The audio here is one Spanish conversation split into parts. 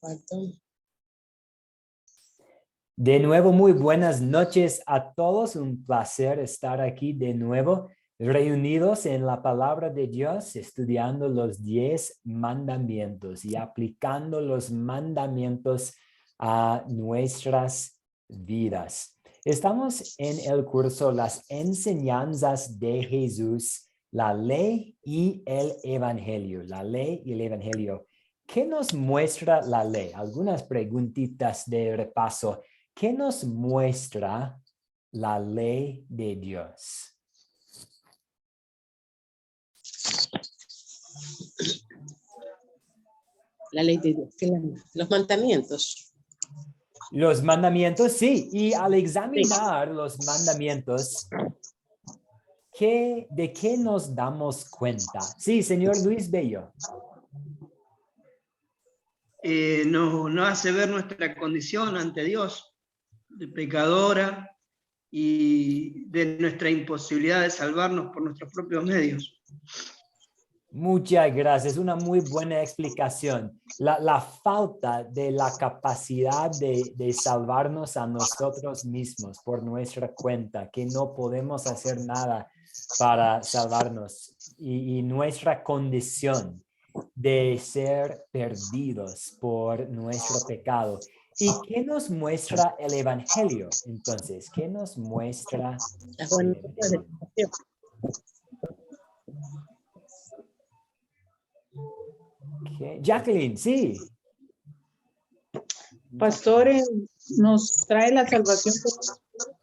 Comparto. De nuevo, muy buenas noches a todos. Un placer estar aquí de nuevo, reunidos en la palabra de Dios, estudiando los 10 mandamientos y aplicando los mandamientos a nuestras vidas. Estamos en el curso Las enseñanzas de Jesús, la ley y el evangelio. La ley y el evangelio. ¿Qué nos muestra la ley? Algunas preguntitas de repaso. ¿Qué nos muestra la ley de Dios? La ley de Dios, los mandamientos. Los mandamientos, sí. Y al examinar los mandamientos, ¿de qué nos damos cuenta? Sí, señor Luis Bello. Nos hace ver nuestra condición ante Dios, de pecadora, y de nuestra imposibilidad de salvarnos por nuestros propios medios. Muchas gracias, una muy buena explicación. La falta de la capacidad de salvarnos a nosotros mismos por nuestra cuenta, que no podemos hacer nada para salvarnos, y nuestra condición de ser perdidos por nuestro pecado. ¿Y qué nos muestra el evangelio? Entonces, ¿qué nos muestra Las buenas el nuevas de evangelio? salvación. Okay. Jacqueline, sí. Pastor, nos trae la salvación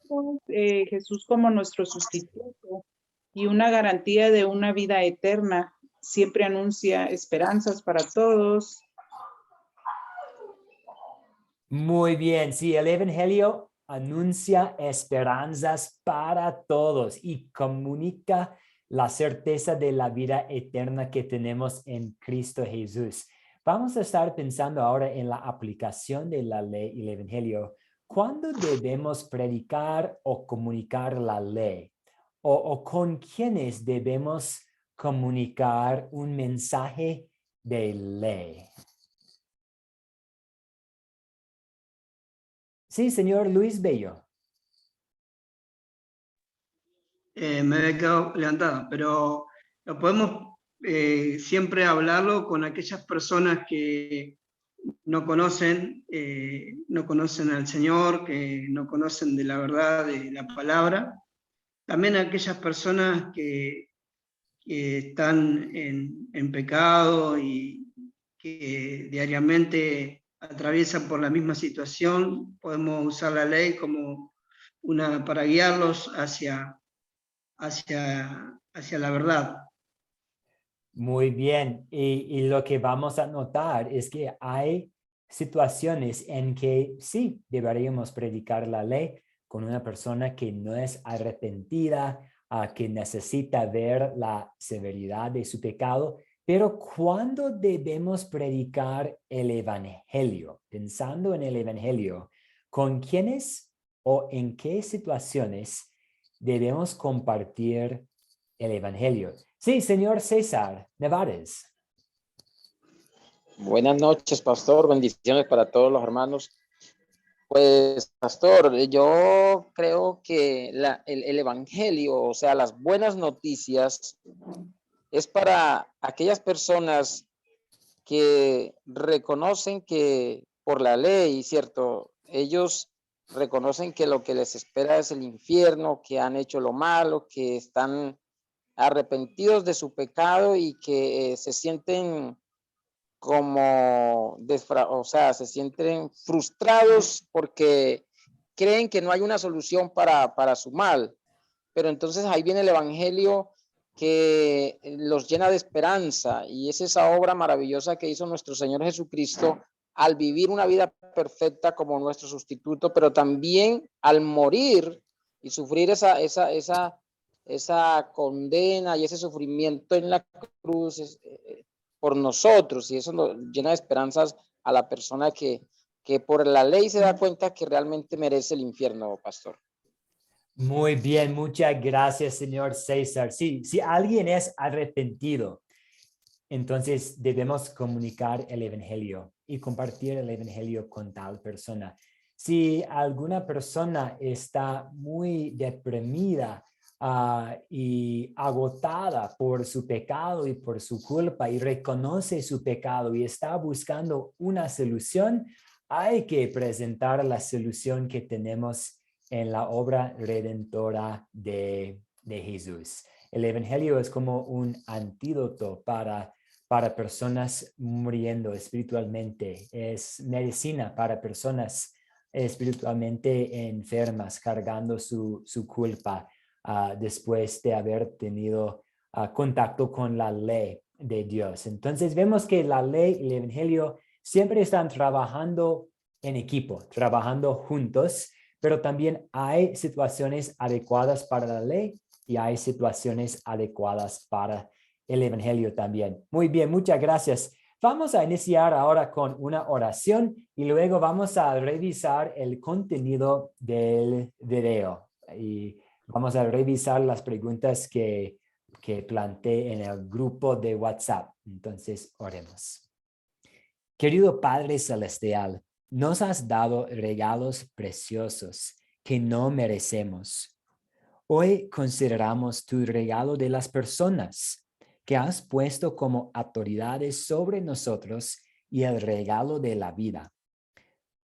por Jesús como nuestro sustituto y una garantía de una vida eterna. Siempre anuncia esperanzas para todos. Muy bien, sí, el evangelio anuncia esperanzas para todos y comunica la certeza de la vida eterna que tenemos en Cristo Jesús. Vamos a estar pensando ahora en la aplicación de la ley y el evangelio. ¿Cuándo debemos predicar o comunicar la ley? ¿O con quiénes debemos comunicar un mensaje de ley? Sí, señor Luis Bello. Me había quedado levantada, pero lo podemos siempre hablarlo con aquellas personas que no conocen al Señor, que no conocen de la verdad de la palabra. También aquellas personas que están en pecado y que diariamente atraviesan por la misma situación. Podemos usar la ley como para guiarlos hacia la verdad. Muy bien. Y lo que vamos a notar es que hay situaciones en que sí deberíamos predicar la ley con una persona que no es arrepentida, que necesita ver la severidad de su pecado. Pero ¿cuándo debemos predicar el evangelio? Pensando en el evangelio, ¿con quiénes o en qué situaciones debemos compartir el evangelio? Sí, señor César Nevares. Buenas noches, pastor. Bendiciones para todos los hermanos. Pues, pastor, yo creo que el evangelio, o sea, las buenas noticias, es para aquellas personas que reconocen que por la ley, ¿cierto? Ellos reconocen que lo que les espera es el infierno, que han hecho lo malo, que están arrepentidos de su pecado y que se sienten como, se sienten frustrados porque creen que no hay una solución para su mal. Pero entonces ahí viene el evangelio que los llena de esperanza, y es esa obra maravillosa que hizo nuestro Señor Jesucristo al vivir una vida perfecta como nuestro sustituto, pero también al morir y sufrir esa condena y ese sufrimiento en la cruz por nosotros, y eso nos llena de esperanzas a la persona que por la ley se da cuenta que realmente merece el infierno, pastor. Muy bien, muchas gracias, señor César. Sí, si alguien es arrepentido, entonces debemos comunicar el evangelio. y compartir el evangelio con tal persona. Si alguna persona está muy deprimida y agotada por su pecado y por su culpa y reconoce su pecado y está buscando una solución, hay que presentar la solución que tenemos en la obra redentora de Jesús. El evangelio es como un antídoto para personas muriendo espiritualmente. Es medicina para personas espiritualmente enfermas, cargando su culpa después de haber tenido contacto con la ley de Dios. Entonces vemos que la ley y el evangelio siempre están trabajando en equipo, trabajando juntos, pero también hay situaciones adecuadas para la ley y hay situaciones adecuadas para el evangelio también. Muy bien, muchas gracias. Vamos a iniciar ahora con una oración y luego vamos a revisar el contenido del video. Y vamos a revisar las preguntas que planteé en el grupo de WhatsApp. Entonces, oremos. Querido Padre Celestial, nos has dado regalos preciosos que no merecemos. Hoy consideramos tu regalo de las personas que has puesto como autoridades sobre nosotros y el regalo de la vida.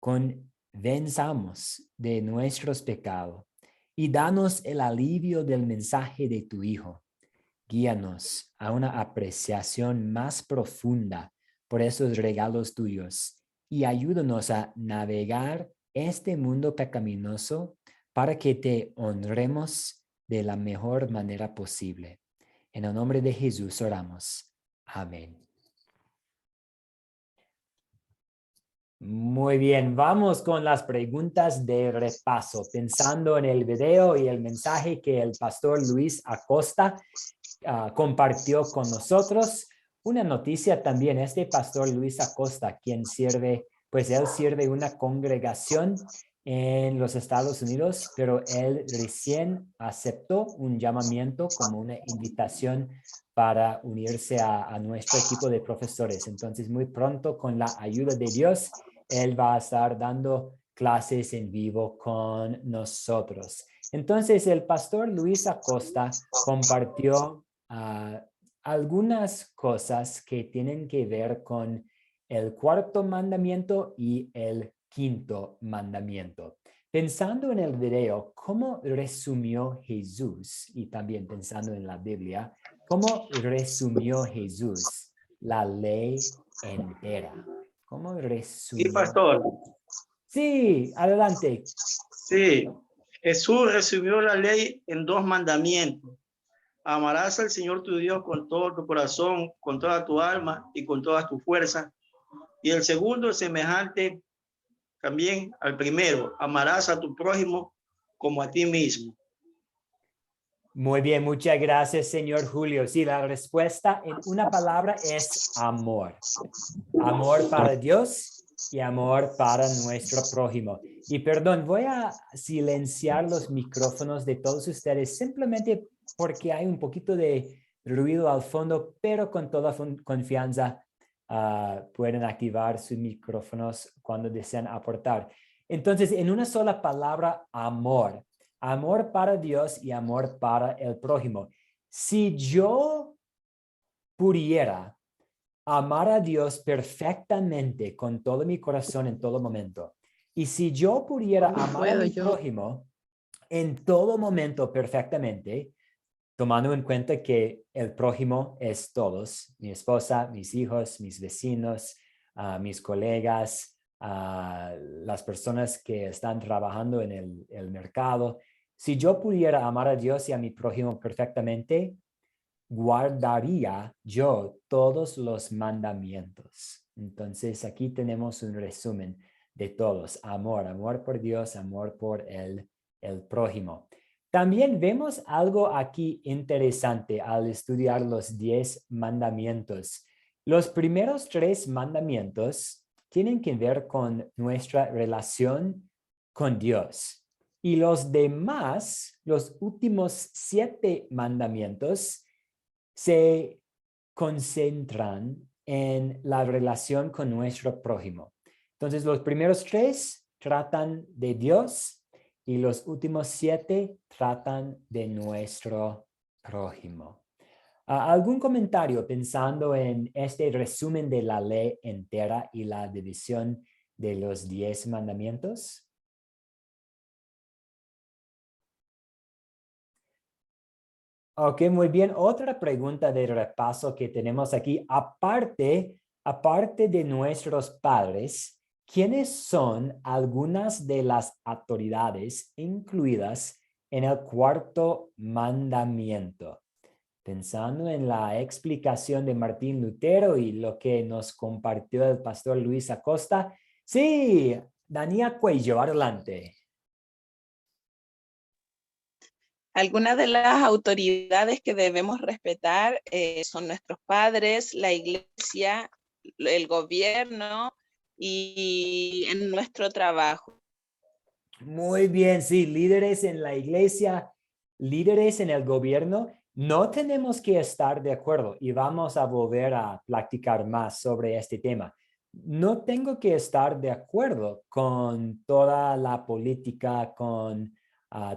Convenzamos de nuestros pecados y danos el alivio del mensaje de tu Hijo. Guíanos a una apreciación más profunda por esos regalos tuyos y ayúdanos a navegar este mundo pecaminoso para que te honremos de la mejor manera posible. En el nombre de Jesús oramos. Amén. Muy bien, vamos con las preguntas de repaso, pensando en el video y el mensaje que el pastor Luis Acosta compartió con nosotros. Una noticia también, este pastor Luis Acosta, quien sirve, pues él sirve una congregación en los Estados Unidos, pero él recién aceptó un llamamiento como una invitación para unirse a nuestro equipo de profesores. Entonces, muy pronto, con la ayuda de Dios, él va a estar dando clases en vivo con nosotros. Entonces, el pastor Luis Acosta compartió algunas cosas que tienen que ver con el cuarto mandamiento y el quinto mandamiento. Pensando en el video, ¿cómo resumió Jesús? Y también pensando en la Biblia, ¿cómo resumió Jesús la ley entera? ¿Cómo resumió? Sí, pastor. Sí, adelante. Sí, Jesús resumió la ley en 2 mandamientos. Amarás al Señor tu Dios con todo tu corazón, con toda tu alma y con todas tus fuerzas. Y el segundo es semejante también al primero. Amarás a tu prójimo como a ti mismo. Muy bien, muchas gracias, señor Julio. Sí, la respuesta en una palabra es amor. Amor para Dios y amor para nuestro prójimo. Y perdón, voy a silenciar los micrófonos de todos ustedes simplemente porque hay un poquito de ruido al fondo, pero con toda confianza pueden activar sus micrófonos cuando desean aportar. Entonces, en una sola palabra, amor. Amor para Dios y amor para el prójimo. Si yo pudiera amar a Dios perfectamente con todo mi corazón en todo momento, y si yo pudiera amar a mi prójimo en todo momento perfectamente, tomando en cuenta que el prójimo es todos, mi esposa, mis hijos, mis vecinos, mis colegas, las personas que están trabajando en el mercado. Si yo pudiera amar a Dios y a mi prójimo perfectamente, guardaría yo todos los mandamientos. Entonces aquí tenemos un resumen de todos. Amor, amor por Dios, amor por el prójimo. También vemos algo aquí interesante al estudiar los 10 mandamientos. Los primeros 3 mandamientos tienen que ver con nuestra relación con Dios. Y los demás, los últimos 7 mandamientos, se concentran en la relación con nuestro prójimo. Entonces, los primeros 3 tratan de Dios y los últimos 7 tratan de nuestro prójimo. ¿Algún comentario pensando en este resumen de la ley entera y la división de los 10 mandamientos? Ok, muy bien. Otra pregunta de repaso que tenemos aquí, aparte de nuestros padres, ¿quiénes son algunas de las autoridades incluidas en el 4º mandamiento? Pensando en la explicación de Martín Lutero y lo que nos compartió el pastor Luis Acosta. Sí, Dania Cuello, adelante. Algunas de las autoridades que debemos respetar son nuestros padres, la iglesia, el gobierno y en nuestro trabajo. Muy bien, sí, líderes en la iglesia, líderes en el gobierno. No tenemos que estar de acuerdo y vamos a volver a platicar más sobre este tema. No tengo que estar de acuerdo con toda la política, con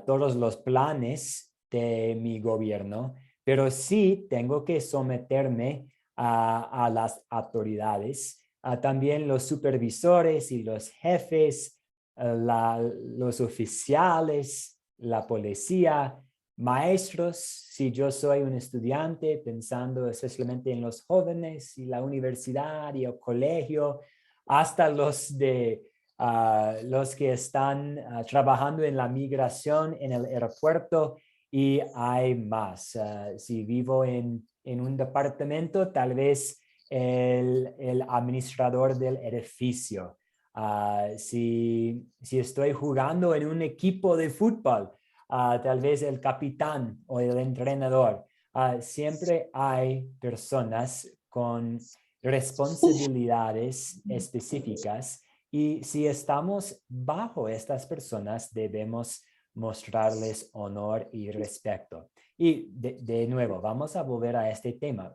todos los planes de mi gobierno, pero sí tengo que someterme a las autoridades, también los supervisores y los jefes, los oficiales, la policía, maestros, si yo soy un estudiante, pensando especialmente en los jóvenes y la universidad y el colegio, hasta los que están trabajando en la migración en el aeropuerto y hay más. Si vivo en un departamento, tal vez el administrador del edificio. Si estoy jugando en un equipo de fútbol, tal vez el capitán o el entrenador. Siempre hay personas con responsabilidades específicas y si estamos bajo estas personas debemos mostrarles honor y respeto. Y de nuevo, vamos a volver a este tema.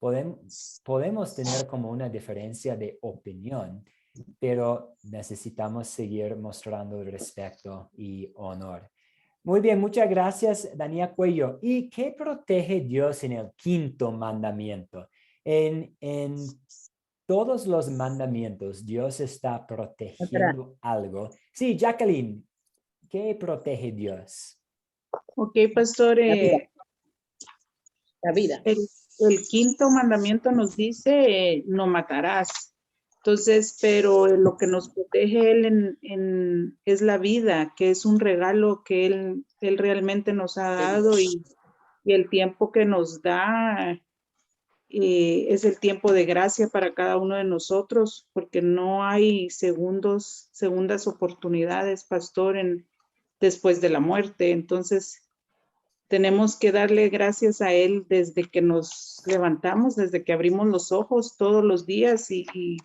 Podemos tener como una diferencia de opinión, pero necesitamos seguir mostrando respeto y honor. Muy bien, muchas gracias, Dania Cuello. ¿Y qué protege Dios en el 5º mandamiento? En todos los mandamientos, Dios está protegiendo algo. Sí, Jacqueline, ¿qué protege Dios? Ok, pastor, La vida. el 5º mandamiento nos dice, no matarás. Entonces, pero lo que nos protege Él es la vida, que es un regalo que Él realmente nos ha dado y el tiempo que nos da es el tiempo de gracia para cada uno de nosotros, porque no hay segundas oportunidades, pastor, después de la muerte. Entonces, tenemos que darle gracias a Él desde que nos levantamos, desde que abrimos los ojos todos los días y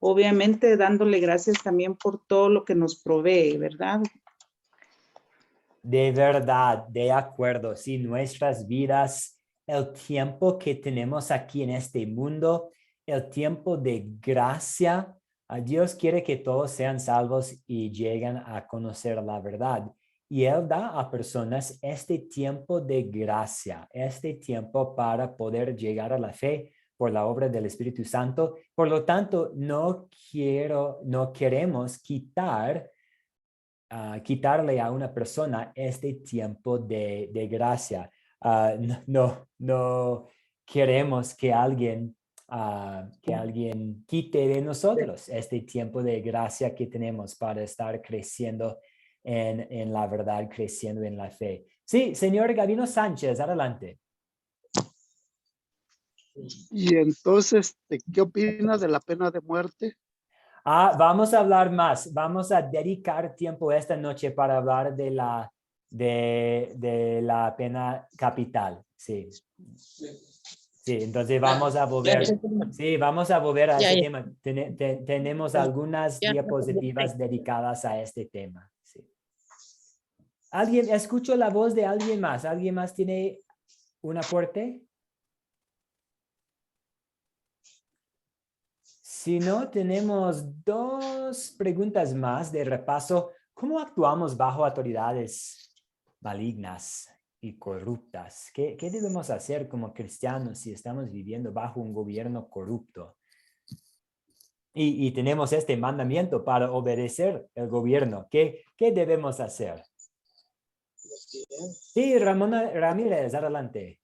obviamente dándole gracias también por todo lo que nos provee, ¿verdad? De verdad, de acuerdo. Si nuestras vidas, el tiempo que tenemos aquí en este mundo, el tiempo de gracia, Dios quiere que todos sean salvos y lleguen a conocer la verdad. Y Él da a personas este tiempo de gracia, este tiempo para poder llegar a la fe por la obra del Espíritu Santo. Por lo tanto, no queremos quitarle a una persona este tiempo de gracia. No queremos que alguien quite de nosotros este tiempo de gracia que tenemos para estar creciendo en la verdad, creciendo en la fe. Sí, señor Gabino Sánchez, adelante. Y entonces, ¿qué opinas de la pena de muerte? Vamos a hablar más. Vamos a dedicar tiempo esta noche para hablar de la pena capital. Sí. Sí, entonces vamos a volver. Sí, vamos a volver a este tema. Tenemos algunas diapositivas dedicadas a este tema. Sí. Escucho la voz de alguien más. ¿Alguien más tiene un aporte? Si no, tenemos 2 preguntas más de repaso. ¿Cómo actuamos bajo autoridades malignas y corruptas? ¿Qué debemos hacer como cristianos si estamos viviendo bajo un gobierno corrupto? Y tenemos este mandamiento para obedecer el gobierno. ¿Qué debemos hacer? Sí, Ramona Ramírez, adelante.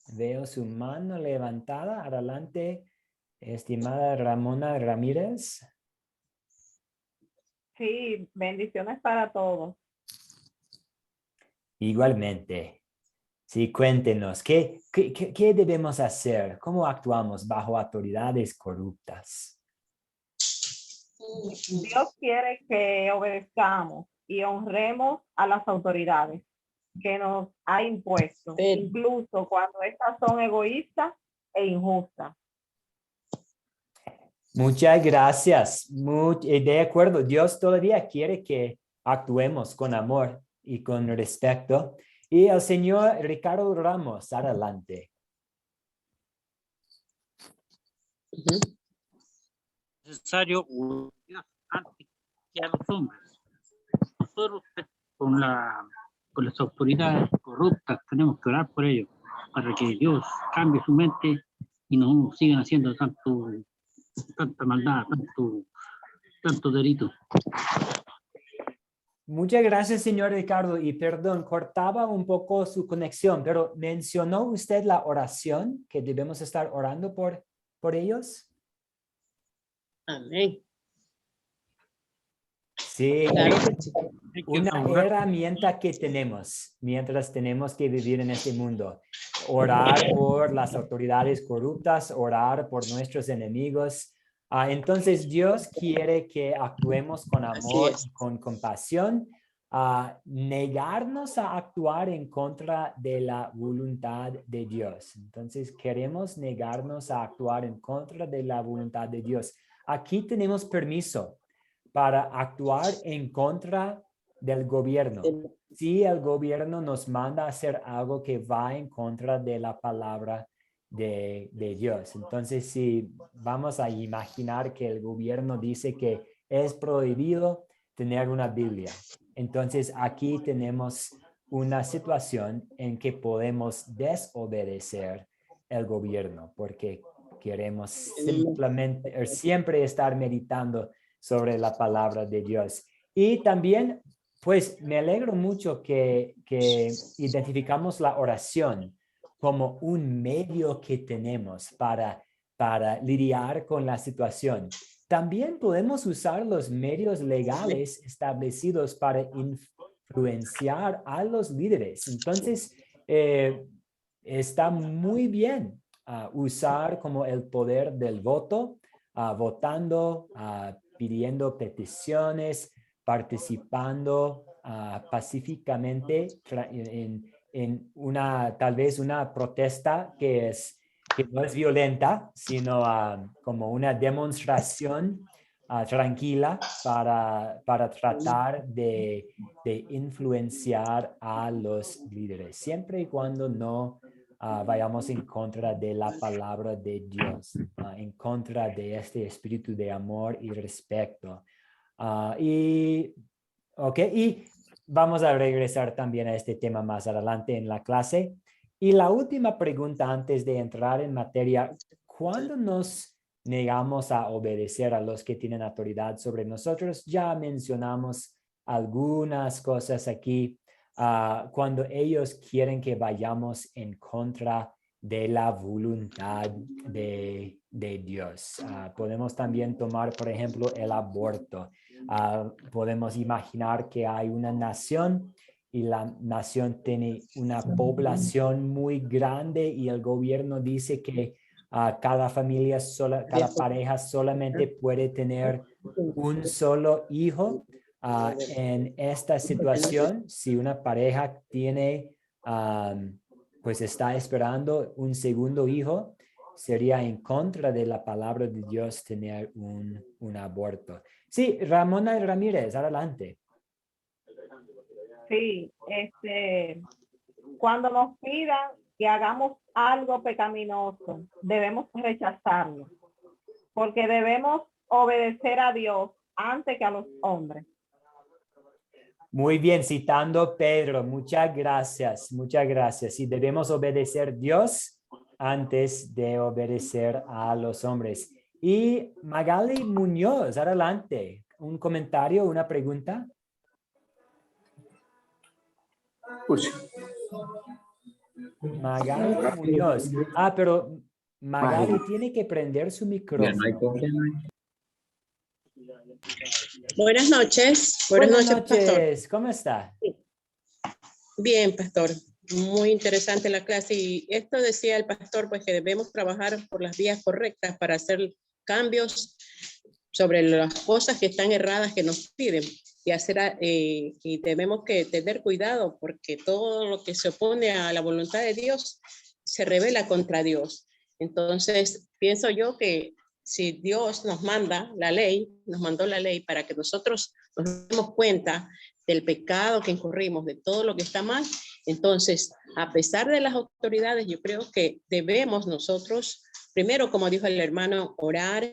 Veo su mano levantada. Adelante, estimada Ramona Ramírez. Sí, bendiciones para todos. Igualmente. Sí, cuéntenos, ¿qué debemos hacer? ¿Cómo actuamos bajo autoridades corruptas? Dios quiere que obedezcamos y honremos a las autoridades que nos ha impuesto, incluso cuando estas son egoístas e injustas. Muchas gracias. De acuerdo, Dios todavía quiere que actuemos con amor y con respeto. Y el señor Ricardo Ramos, adelante. Necesario antes que a los hombres. Nosotros con las autoridades corruptas tenemos que orar por ellos para que Dios cambie su mente y no sigan haciendo tanta maldad, tanto delito. Muchas gracias, señor Ricardo. Y perdón, cortaba un poco su conexión, pero ¿mencionó usted la oración que debemos estar orando por ellos? Amén. Sí, Claro que sí. una herramienta que tenemos mientras tenemos que vivir en este mundo. Orar por las autoridades corruptas, orar por nuestros enemigos. Entonces Dios quiere que actuemos con amor y con compasión, negarnos a actuar en contra de la voluntad de Dios. Entonces queremos negarnos a actuar en contra de la voluntad de Dios. Aquí tenemos permiso para actuar en contra del gobierno. Si el gobierno nos manda a hacer algo que va en contra de la palabra de Dios. Entonces, si vamos a imaginar que el gobierno dice que es prohibido tener una Biblia, entonces aquí tenemos una situación en que podemos desobedecer el gobierno porque queremos simplemente siempre estar meditando sobre la palabra de Dios. Y también, pues, me alegro mucho que identificamos la oración como un medio que tenemos para lidiar con la situación. También podemos usar los medios legales establecidos para influenciar a los líderes. Entonces, está muy bien usar como el poder del voto, votando, pidiendo peticiones, participando pacíficamente en tal vez una protesta que no es violenta, sino como una demostración tranquila para tratar de influenciar a los líderes, siempre y cuando no vayamos en contra de la palabra de Dios, en contra de este espíritu de amor y respeto. Y vamos a regresar también a este tema más adelante en la clase. Y la última pregunta antes de entrar en materia, ¿cuándo nos negamos a obedecer a los que tienen autoridad sobre nosotros? Ya mencionamos algunas cosas aquí. Cuando ellos quieren que vayamos en contra de la voluntad de Dios. Podemos también tomar, por ejemplo, el aborto. Podemos imaginar que hay una nación y la nación tiene una población muy grande y el gobierno dice que cada pareja solamente puede tener un solo hijo. En esta situación, si una pareja tiene, pues está esperando un segundo hijo, sería en contra de la palabra de Dios tener un aborto. Sí, Ramona Ramírez, adelante. Sí, cuando nos pidan que hagamos algo pecaminoso, debemos rechazarlo. porque debemos obedecer a Dios antes que a los hombres. Muy bien, citando Pedro, muchas gracias, muchas gracias. Y debemos obedecer a Dios antes de obedecer a los hombres. Y Magali Muñoz, adelante. ¿Un comentario, una pregunta? Magali Muñoz. Pero Magali tiene que prender su micrófono. Buenas noches. Buenas Pastor. noches. ¿Cómo está? Bien, pastor. Muy interesante la clase. Y esto decía el pastor, pues que debemos trabajar por las vías correctas para hacer cambios sobre las cosas que están erradas que nos piden. Y tenemos que tener cuidado porque todo lo que se opone a la voluntad de Dios se revela contra Dios. Entonces, pienso yo que si Dios nos mandó la ley para que nosotros nos demos cuenta del pecado que incurrimos, de todo lo que está mal, entonces, a pesar de las autoridades, yo creo que debemos nosotros, primero, como dijo el hermano, orar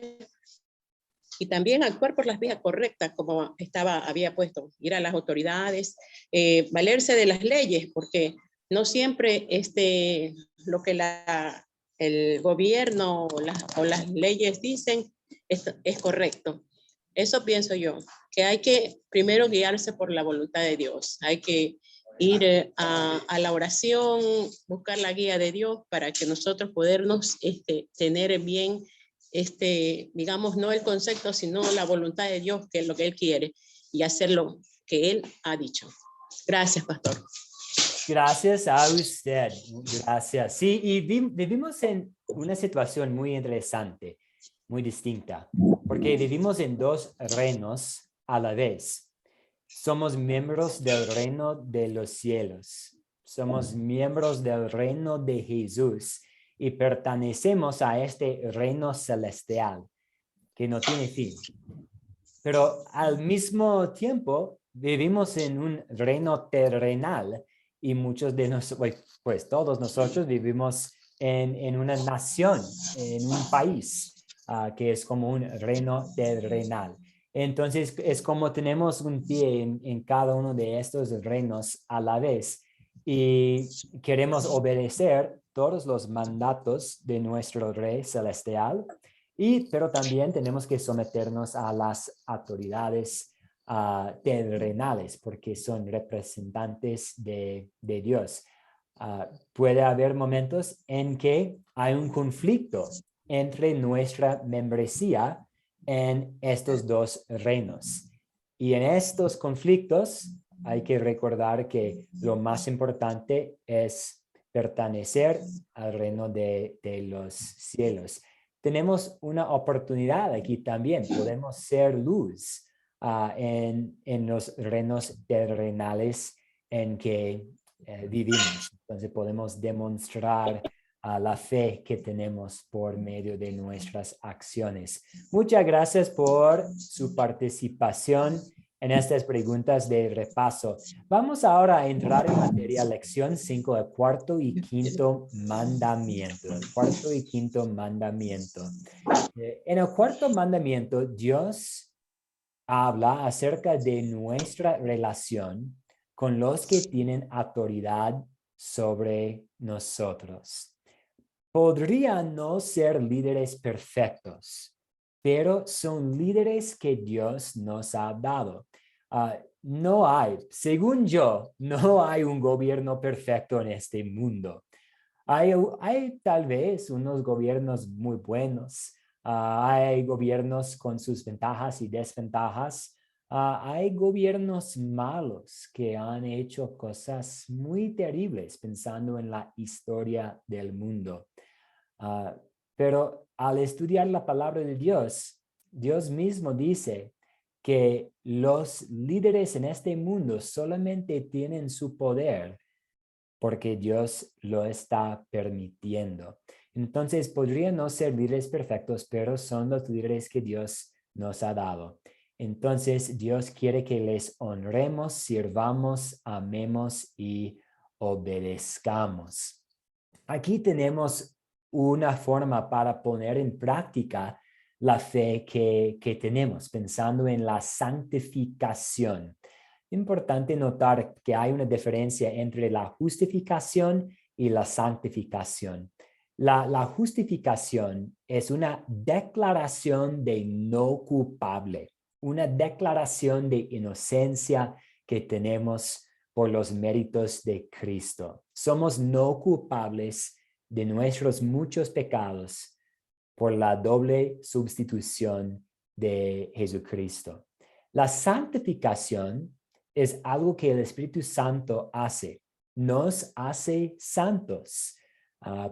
y también actuar por las vías correctas, como había puesto, ir a las autoridades, valerse de las leyes, porque no siempre lo que el gobierno o las leyes dicen es correcto. Eso pienso yo, que hay que primero guiarse por la voluntad de Dios. Hay que ir a la oración, buscar la guía de Dios para que nosotros podernos tener bien, digamos, no el concepto, sino la voluntad de Dios, que es lo que Él quiere, y hacer lo que Él ha dicho. Gracias, pastor. Gracias a usted. Gracias. Sí, y vivimos en una situación muy interesante, muy distinta, porque vivimos en dos reinos a la vez. Somos miembros del reino de los cielos. Somos miembros del reino de Jesús y pertenecemos a este reino celestial que no tiene fin. Pero al mismo tiempo vivimos en un reino terrenal y muchos de nosotros, pues todos nosotros vivimos en una nación, en un país que es como un reino terrenal. Entonces es como tenemos un pie en cada uno de estos reinos a la vez y queremos obedecer todos los mandatos de nuestro Rey Celestial, pero también tenemos que someternos a las autoridades terrenales porque son representantes de Dios. Puede haber momentos en que hay un conflicto entre nuestra membresía en estos dos reinos. Y en estos conflictos hay que recordar que lo más importante es pertenecer al reino de los cielos. Tenemos una oportunidad aquí también. Podemos ser luz en los reinos terrenales en que vivimos. Entonces podemos demostrar la fe que tenemos por medio de nuestras acciones. Muchas gracias por su participación en estas preguntas de repaso. Vamos ahora a entrar en materia, lección 5, el cuarto y quinto mandamiento. El cuarto y quinto mandamiento. En el cuarto mandamiento, Dios habla acerca de nuestra relación con los que tienen autoridad sobre nosotros. Podrían no ser líderes perfectos, pero son líderes que Dios nos ha dado. No hay, según yo, no hay un gobierno perfecto en este mundo. Hay tal vez unos gobiernos muy buenos. Hay gobiernos con sus ventajas y desventajas. Hay gobiernos malos que han hecho cosas muy terribles pensando en la historia del mundo. Pero al estudiar la palabra de Dios, Dios mismo dice que los líderes en este mundo solamente tienen su poder porque Dios lo está permitiendo. Entonces podrían no ser líderes perfectos, pero son los líderes que Dios nos ha dado. Entonces Dios quiere que les honremos, sirvamos, amemos y obedezcamos. Aquí tenemos una forma para poner en práctica la fe que tenemos, pensando en la santificación. Importante notar que hay una diferencia entre la justificación y la santificación. La justificación es una declaración de no culpable, una declaración de inocencia que tenemos por los méritos de Cristo. Somos no culpables de nuestros muchos pecados por la doble sustitución de Jesucristo. La santificación es algo que el Espíritu Santo hace. Nos hace santos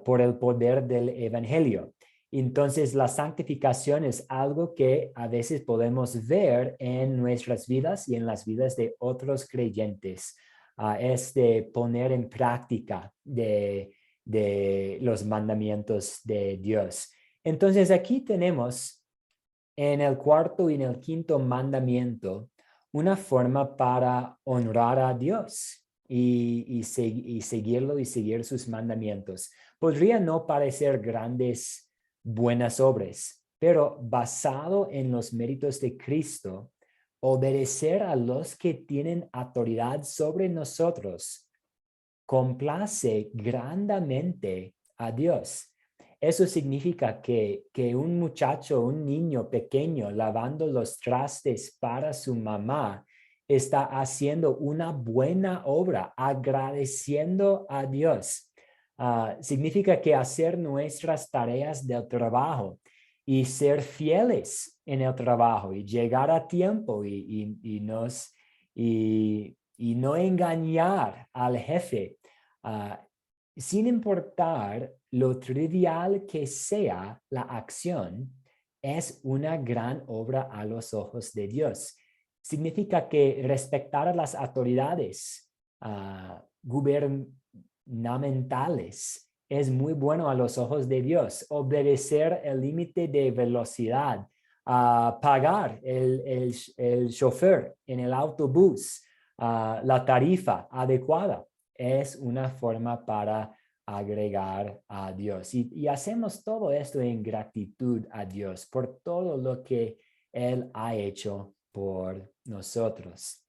por el poder del Evangelio. Entonces, la santificación es algo que a veces podemos ver en nuestras vidas y en las vidas de otros creyentes. Es de poner en práctica de los mandamientos de Dios. Entonces, aquí tenemos en el cuarto y en el quinto mandamiento una forma para honrar a Dios y seguirlo y seguir sus mandamientos. Podría no parecer grandes buenas obras, pero basado en los méritos de Cristo, obedecer a los que tienen autoridad sobre nosotros complace grandemente a Dios. Eso significa que un muchacho, un niño pequeño lavando los trastes para su mamá está haciendo una buena obra, agradeciendo a Dios. Significa que hacer nuestras tareas del trabajo y ser fieles en el trabajo y llegar a tiempo y no engañar al jefe, sin importar lo trivial que sea la acción, es una gran obra a los ojos de Dios. Significa que respetar a las autoridades gubernamentales es muy bueno a los ojos de Dios. Obedecer el límite de velocidad, pagar el chofer en el autobús, la tarifa adecuada, es una forma para agregar a Dios. Y hacemos todo esto en gratitud a Dios por todo lo que Él ha hecho por nosotros.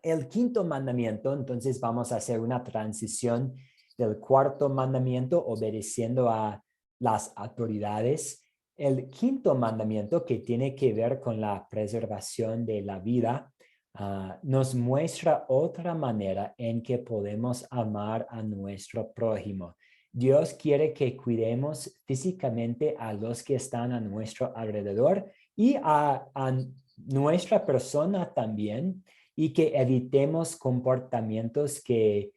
El quinto mandamiento, entonces vamos a hacer una transición del cuarto mandamiento, obedeciendo a las autoridades. El quinto mandamiento, que tiene que ver con la preservación de la vida, nos muestra otra manera en que podemos amar a nuestro prójimo. Dios quiere que cuidemos físicamente a los que están a nuestro alrededor y a nuestra persona también, y que evitemos comportamientos que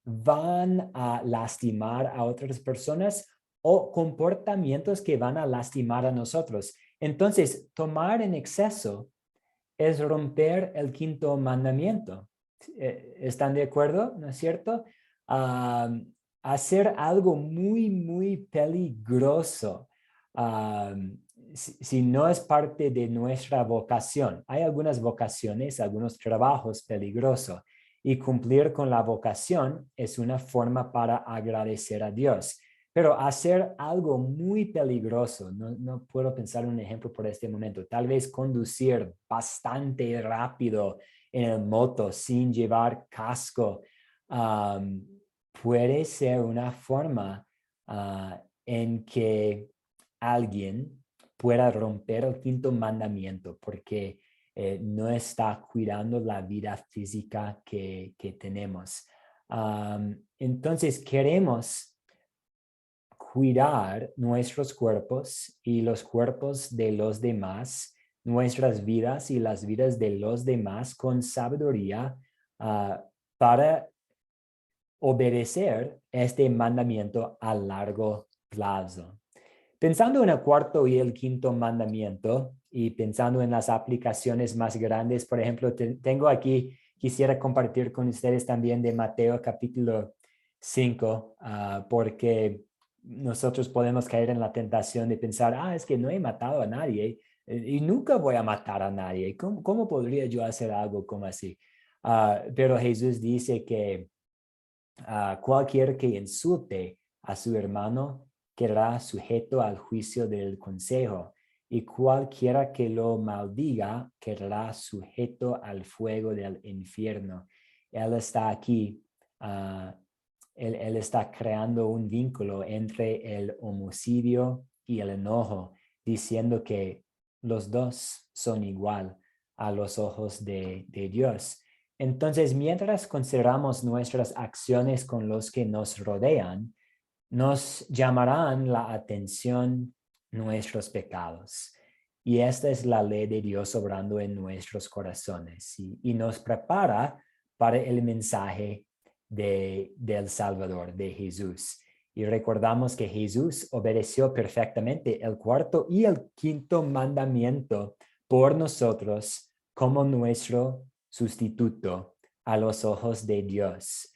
van a lastimar a otras personas o comportamientos que van a lastimar a nosotros. Entonces, tomar en exceso es romper el quinto mandamiento. ¿Están de acuerdo? ¿No es cierto? Hacer algo muy, muy peligroso si no es parte de nuestra vocación. Hay algunas vocaciones, algunos trabajos peligrosos, y cumplir con la vocación es una forma para agradecer a Dios. Pero hacer algo muy peligroso, no puedo pensar en un ejemplo por este momento. Tal vez conducir bastante rápido en el moto sin llevar casco puede ser una forma en que alguien pueda romper el quinto mandamiento porque no está cuidando la vida física que tenemos. Entonces queremos cuidar nuestros cuerpos y los cuerpos de los demás, nuestras vidas y las vidas de los demás con sabiduría para obedecer este mandamiento a largo plazo. Pensando en el cuarto y el quinto mandamiento y pensando en las aplicaciones más grandes, por ejemplo, tengo aquí, quisiera compartir con ustedes también de Mateo capítulo 5, porque nosotros podemos caer en la tentación de pensar, es que no he matado a nadie y nunca voy a matar a nadie. ¿Cómo podría yo hacer algo como así? Pero Jesús dice que cualquier que insulte a su hermano quedará sujeto al juicio del consejo. y cualquiera que lo maldiga quedará sujeto al fuego del infierno. Él está aquí, él está creando un vínculo entre el homicidio y el enojo, diciendo que los dos son igual a los ojos de Dios. Entonces, mientras consideramos nuestras acciones con los que nos rodean, nos llamarán la atención nuestros pecados. Y esta es la ley de Dios obrando en nuestros corazones y nos prepara para el mensaje del Salvador, de Jesús. Y recordamos que Jesús obedeció perfectamente el cuarto y el quinto mandamiento por nosotros como nuestro sustituto a los ojos de Dios.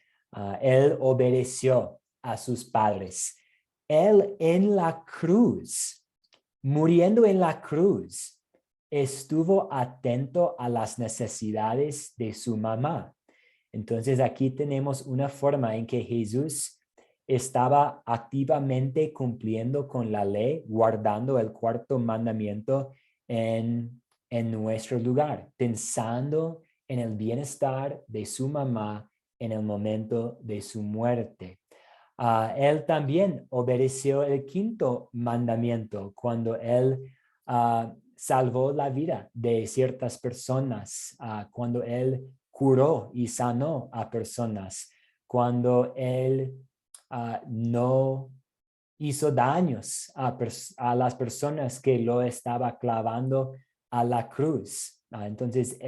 Él obedeció a sus padres. Él en la cruz, muriendo en la cruz, estuvo atento a las necesidades de su mamá. Entonces aquí tenemos una forma en que Jesús estaba activamente cumpliendo con la ley, guardando el cuarto mandamiento en nuestro lugar, pensando en el bienestar de su mamá en el momento de su muerte. Él también obedeció el quinto mandamiento cuando él salvó la vida de ciertas personas, cuando él curó y sanó a personas, cuando él no hizo daños a las personas que lo estaba clavando a la cruz. Entonces,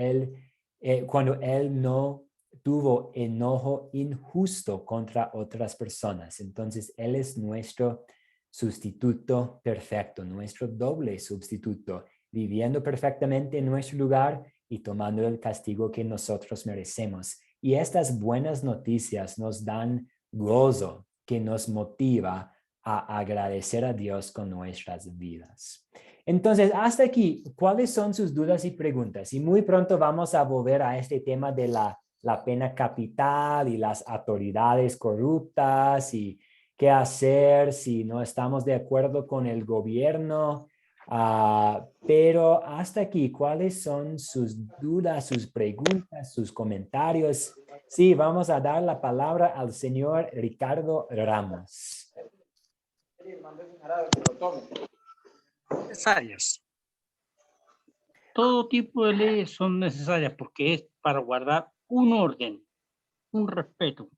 cuando él no tuvo enojo injusto contra otras personas. Entonces, él es nuestro sustituto perfecto, nuestro doble sustituto, viviendo perfectamente en nuestro lugar y tomando el castigo que nosotros merecemos. Y estas buenas noticias nos dan gozo que nos motiva a agradecer a Dios con nuestras vidas. Entonces, hasta aquí, ¿cuáles son sus dudas y preguntas? Y muy pronto vamos a volver a este tema de la pena capital y las autoridades corruptas y qué hacer si no estamos de acuerdo con el gobierno. Pero hasta aquí, ¿cuáles son sus dudas, sus preguntas, sus comentarios? Sí, vamos a dar la palabra al señor Ricardo Ramos. Necesarias. Todo tipo de leyes son necesarias porque es para guardar un orden, un respeto.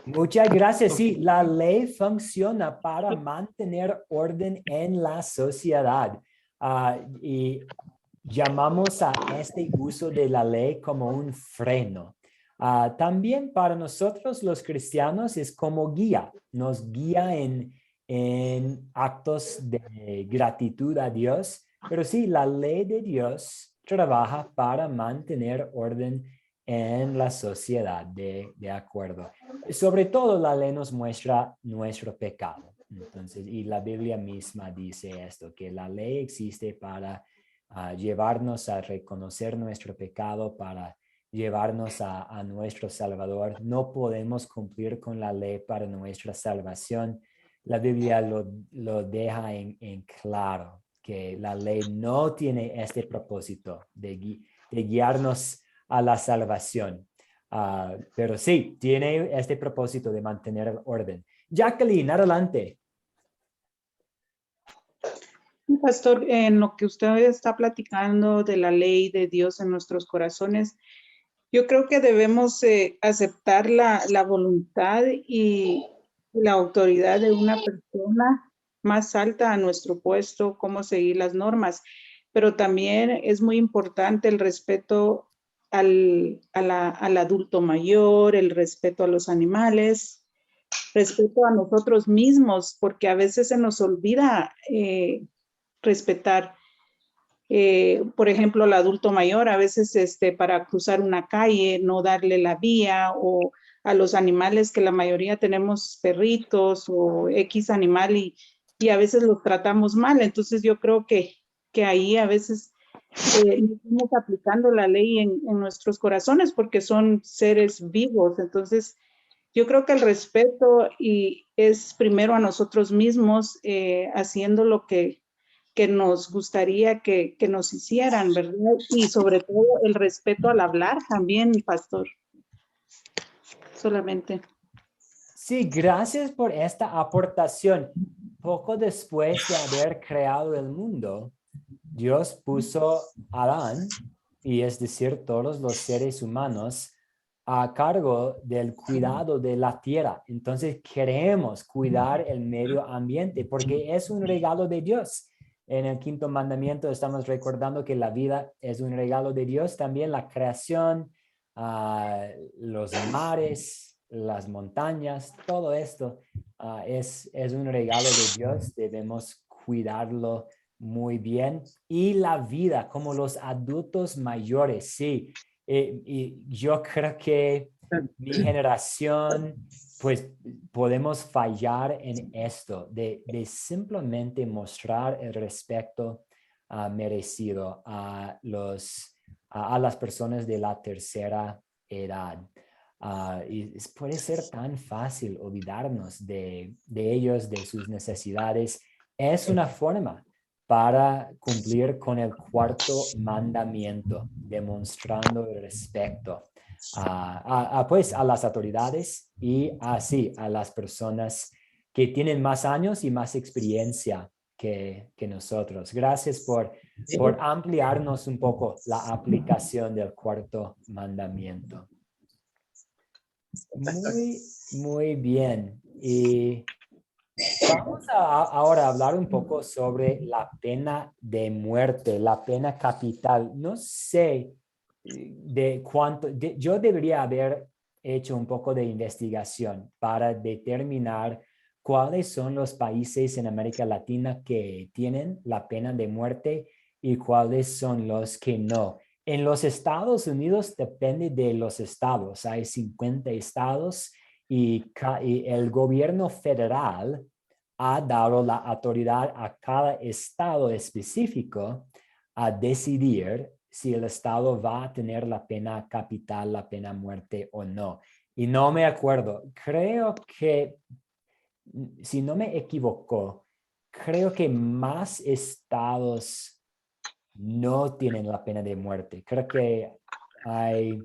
Muchas gracias. Sí, la ley funciona para mantener orden en la sociedad. Y llamamos a este uso de la ley como un freno. También para nosotros los cristianos es como guía. Nos guía en actos de gratitud a Dios. Pero sí, la ley de Dios trabaja para mantener orden en la sociedad, de acuerdo. Sobre todo la ley nos muestra nuestro pecado. Entonces, y la Biblia misma dice esto, que la ley existe para llevarnos a reconocer nuestro pecado, para llevarnos a nuestro Salvador. No podemos cumplir con la ley para nuestra salvación. La Biblia lo deja en claro, que la ley no tiene este propósito de guiarnos a la salvación. Pero sí, tiene este propósito de mantener el orden. Jacqueline, adelante. Pastor, en lo que usted está platicando de la ley de Dios en nuestros corazones, yo creo que debemos aceptar la voluntad y la autoridad de una persona más alta a nuestro puesto, cómo seguir las normas. Pero también es muy importante el respeto al adulto mayor, el respeto a los animales, respeto a nosotros mismos, porque a veces se nos olvida respetar, por ejemplo, al adulto mayor, a veces para cruzar una calle, no darle la vía, o a los animales que la mayoría tenemos perritos o X animal y a veces los tratamos mal. Entonces yo creo que ahí a veces estamos aplicando la ley en nuestros corazones porque son seres vivos. Entonces yo creo que el respeto y es primero a nosotros mismos haciendo lo que nos gustaría que nos hicieran, ¿verdad? Y sobre todo el respeto al hablar también, pastor. Solamente. Sí, gracias por esta aportación. Poco después de haber creado el mundo, Dios puso a Adán, y es decir, todos los seres humanos, a cargo del cuidado de la tierra. Entonces queremos cuidar el medio ambiente porque es un regalo de Dios. En el quinto mandamiento estamos recordando que la vida es un regalo de Dios, también la creación, los mares, las montañas, todo esto es un regalo de Dios, debemos cuidarlo muy bien. Y la vida, como los adultos mayores, sí. Y yo creo que mi generación, pues podemos fallar en esto, de simplemente mostrar el respeto merecido a las personas de la tercera edad. Y puede ser tan fácil olvidarnos de ellos, de sus necesidades. Es una forma para cumplir con el cuarto mandamiento, demostrando el respeto pues a las autoridades y así a las personas que tienen más años y más experiencia que nosotros. Gracias por ampliarnos un poco la aplicación del cuarto mandamiento. Muy bien. Y vamos ahora a hablar un poco sobre la pena de muerte, la pena capital. No sé de cuánto, yo debería haber hecho un poco de investigación para determinar cuáles son los países en América Latina que tienen la pena de muerte y cuáles son los que no. En los Estados Unidos depende de los estados. Hay 50 estados y el gobierno federal ha dado la autoridad a cada estado específico a decidir si el estado va a tener la pena capital, la pena muerte o no. Y no me acuerdo. Creo que, si no me equivoco, creo que más estados no tienen la pena de muerte. Creo que hay,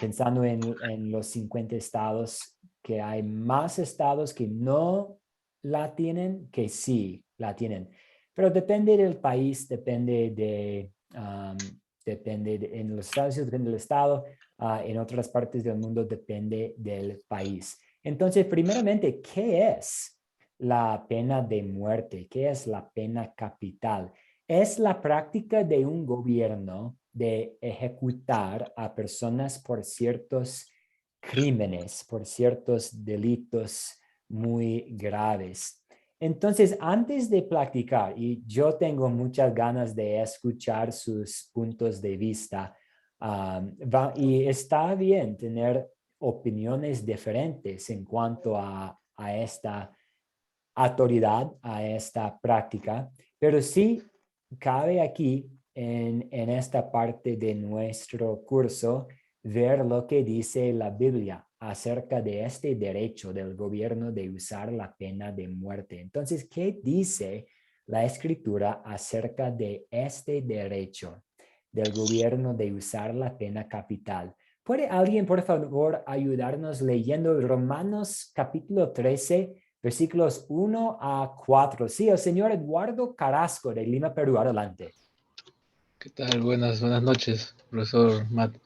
pensando en los 50 estados, que hay más estados que no la tienen que sí la tienen. Pero depende del país, depende en los Estados Unidos, depende del estado, en otras partes del mundo depende del país. Entonces, primeramente, ¿qué es la pena de muerte? ¿Qué es la pena capital? Es la práctica de un gobierno de ejecutar a personas por ciertos crímenes, por ciertos delitos muy graves. Entonces, antes de platicar, y yo tengo muchas ganas de escuchar sus puntos de vista, y está bien tener opiniones diferentes en cuanto a esta autoridad, a esta práctica, pero sí cabe aquí en esta parte de nuestro curso ver lo que dice la Biblia acerca de este derecho del gobierno de usar la pena de muerte. Entonces, ¿qué dice la Escritura acerca de este derecho del gobierno de usar la pena capital? ¿Puede alguien, por favor, ayudarnos leyendo Romanos capítulo 13, versículos 1 a 4? Sí, el señor Eduardo Carrasco de Lima, Perú. Adelante. ¿Qué tal? Buenas noches, profesor Matt.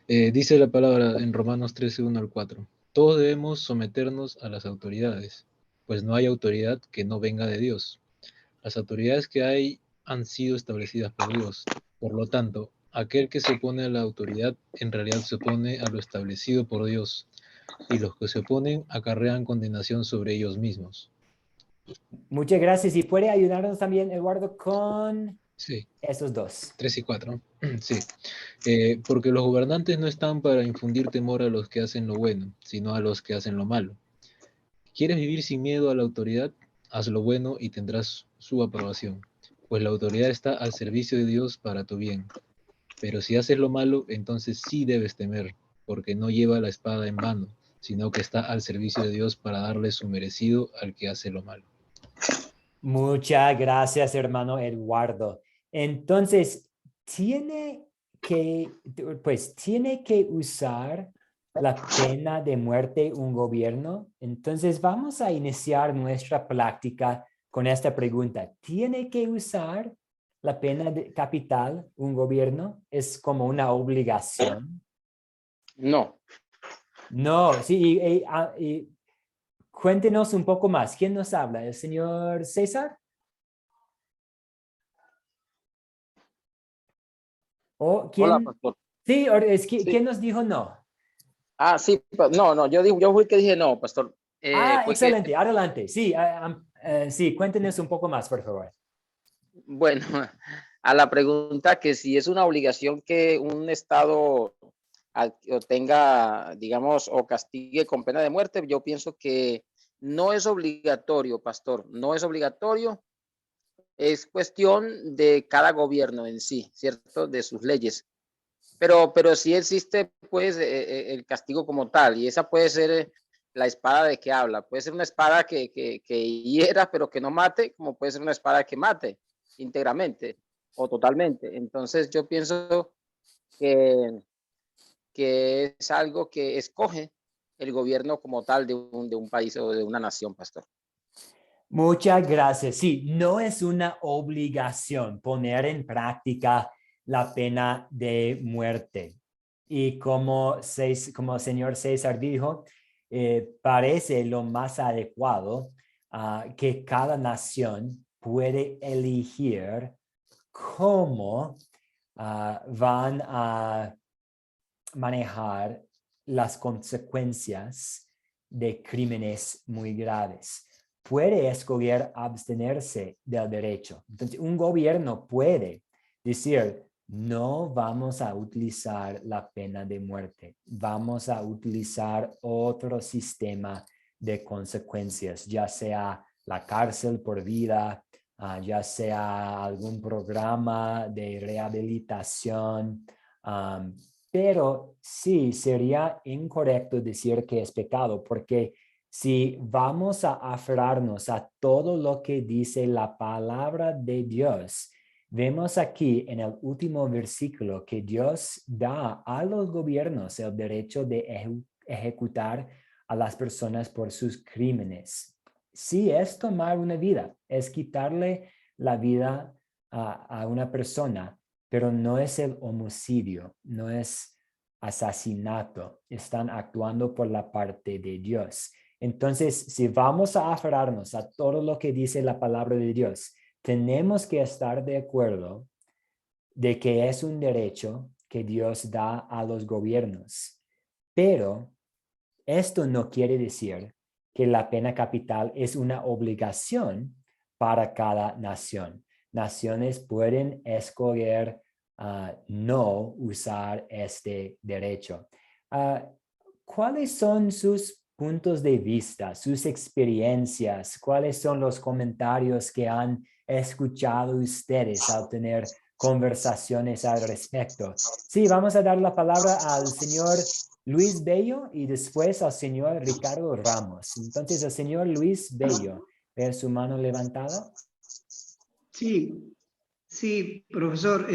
Dice la palabra en Romanos 13, 1 al 4. Todos debemos someternos a las autoridades, pues no hay autoridad que no venga de Dios. Las autoridades que hay han sido establecidas por Dios. Por lo tanto, aquel que se opone a la autoridad en realidad se opone a lo establecido por Dios, y los que se oponen acarrean condenación sobre ellos mismos. Muchas gracias. ¿Y puede ayudarnos también, Eduardo, con sí, esos dos? 3 y 4. Sí. Porque los gobernantes no están para infundir temor a los que hacen lo bueno, sino a los que hacen lo malo. ¿Quieres vivir sin miedo a la autoridad? Haz lo bueno y tendrás su aprobación, pues la autoridad está al servicio de Dios para tu bien. Pero si haces lo malo, entonces sí debes temer, porque no lleva la espada en vano, sino que está al servicio de Dios para darle su merecido al que hace lo malo. Muchas gracias, hermano Eduardo. Entonces, tiene que usar la pena de muerte un gobierno. Entonces, vamos a iniciar nuestra práctica con esta pregunta. ¿Tiene que usar la pena capital un gobierno? ¿Es como una obligación? No. No, sí, y cuéntenos un poco más. ¿Quién nos habla? ¿El señor César? ¿O quién? Hola, pastor. Sí, ¿quién nos dijo no? Ah, sí, no, yo fui el que dije no, pastor. Excelente, adelante. Sí, sí, cuéntenos un poco más, por favor. Bueno, a la pregunta que si es una obligación que un Estado o tenga, digamos, o castigue con pena de muerte, yo pienso que no es obligatorio, pastor, no es obligatorio. Es cuestión de cada gobierno en sí, ¿cierto? De sus leyes. Pero sí existe, pues, el castigo como tal, y esa puede ser la espada de que habla. Puede ser una espada que hiera, pero que no mate, como puede ser una espada que mate íntegramente o totalmente. Entonces, yo pienso que es algo que escoge el gobierno como tal de un país o de una nación, pastor. Muchas gracias. Sí, no es una obligación poner en práctica la pena de muerte. Y como el señor César dijo, parece lo más adecuado que cada nación puede elegir cómo van a manejar las consecuencias de crímenes muy graves. Puede escoger abstenerse del derecho. Entonces, un gobierno puede decir, no vamos a utilizar la pena de muerte, vamos a utilizar otro sistema de consecuencias, ya sea la cárcel por vida, ya sea algún programa de rehabilitación, pero sí sería incorrecto decir que es pecado, porque si vamos a aferrarnos a todo lo que dice la palabra de Dios, vemos aquí en el último versículo que Dios da a los gobiernos el derecho de ejecutar a las personas por sus crímenes. Sí, es tomar una vida, es quitarle la vida a una persona, pero no es el homicidio, no es asesinato. Están actuando por la parte de Dios. Entonces, si vamos a aferrarnos a todo lo que dice la palabra de Dios, tenemos que estar de acuerdo de que es un derecho que Dios da a los gobiernos. Pero esto no quiere decir que la pena capital es una obligación para cada nación. Naciones pueden escoger no usar este derecho. ¿Cuáles son sus puntos de vista, sus experiencias? ¿Cuáles son los comentarios que han escuchado ustedes al tener conversaciones al respecto? Sí, vamos a dar la palabra al señor Luis Bello y después al señor Ricardo Ramos. Entonces, el señor Luis Bello, ¿ve su mano levantada? Sí, profesor.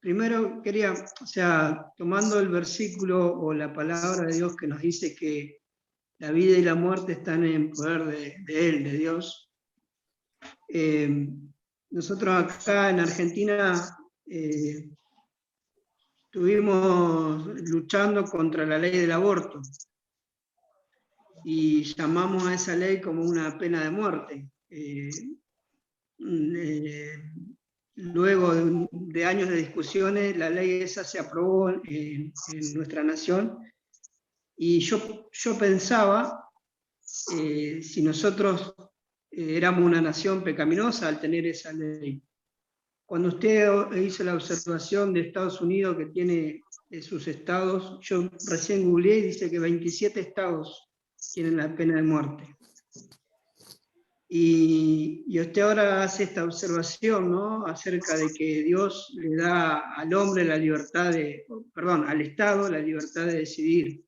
Primero quería, tomando el versículo o la palabra de Dios que nos dice que la vida y la muerte están en poder de Él, de Dios. Nosotros acá en Argentina estuvimos luchando contra la ley del aborto y llamamos a esa ley como una pena de muerte. Luego de años de discusiones, la ley esa se aprobó en nuestra nación y yo pensaba si nosotros éramos una nación pecaminosa al tener esa ley. Cuando usted hizo la observación de Estados Unidos que tiene sus estados, yo recién googleé y dice que 27 estados tienen la pena de muerte. Y usted ahora hace esta observación, ¿no?, acerca de que Dios le da al hombre la libertad al Estado la libertad de decidir.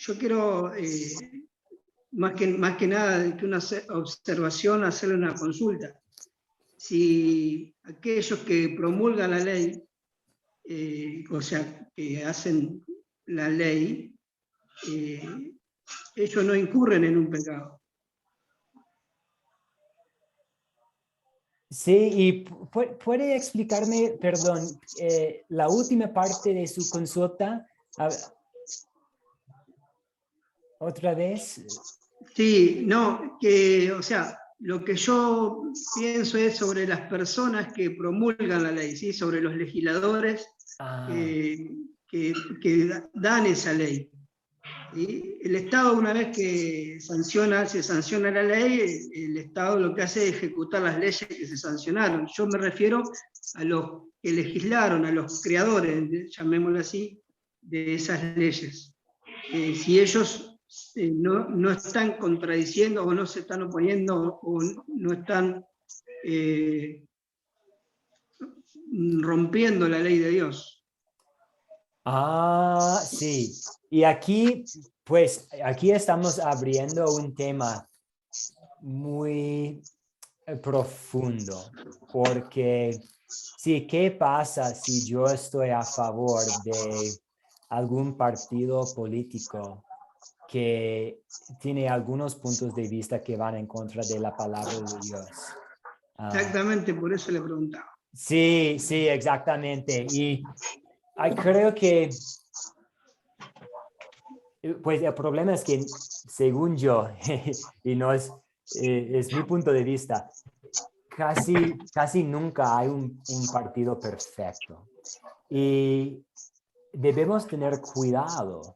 Yo quiero, más que nada, que una observación, hacerle una consulta. Si aquellos que promulgan la ley, o sea, que hacen la ley, ellos no incurren en un pecado. Sí, y puede explicarme, perdón, la última parte de su consulta, otra vez. Sí, no, que, o sea, lo que yo pienso es sobre las personas que promulgan la ley, ¿sí? Sobre los legisladores que dan esa ley. ¿Sí? El Estado, una vez que se sanciona la ley, el Estado lo que hace es ejecutar las leyes que se sancionaron. Yo me refiero a los que legislaron, a los creadores, llamémoslo así, de esas leyes. Si ellos no están contradiciendo o no se están oponiendo o no están rompiendo la ley de Dios. Sí. Y aquí, pues, aquí estamos abriendo un tema muy profundo, porque sí, ¿qué pasa si yo estoy a favor de algún partido político que tiene algunos puntos de vista que van en contra de la palabra de Dios? Exactamente, por eso le preguntaba. Sí, exactamente. Y creo que pues el problema es que, según yo, y no es mi punto de vista, casi nunca hay un partido perfecto. Y debemos tener cuidado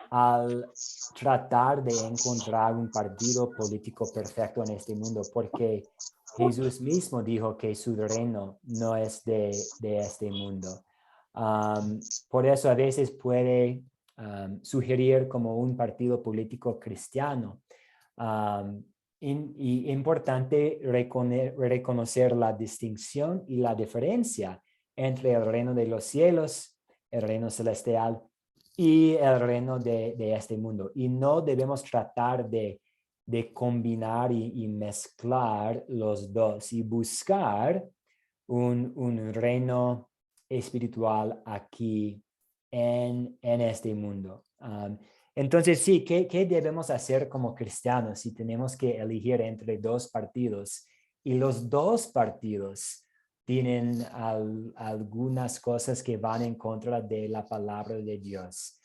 al tratar de encontrar un partido político perfecto en este mundo, porque Jesús mismo dijo que su reino no es de este mundo. Por eso a veces puede sugerir como un partido político cristiano. Y importante reconocer la distinción y la diferencia entre el reino de los cielos, el reino celestial y el reino de este mundo. Y no debemos tratar de combinar y mezclar los dos y buscar un reino espiritual aquí en este mundo. Entonces, sí, ¿qué debemos hacer como cristianos si tenemos que elegir entre dos partidos? Y los dos partidos tienen algunas cosas que van en contra de la palabra de Dios.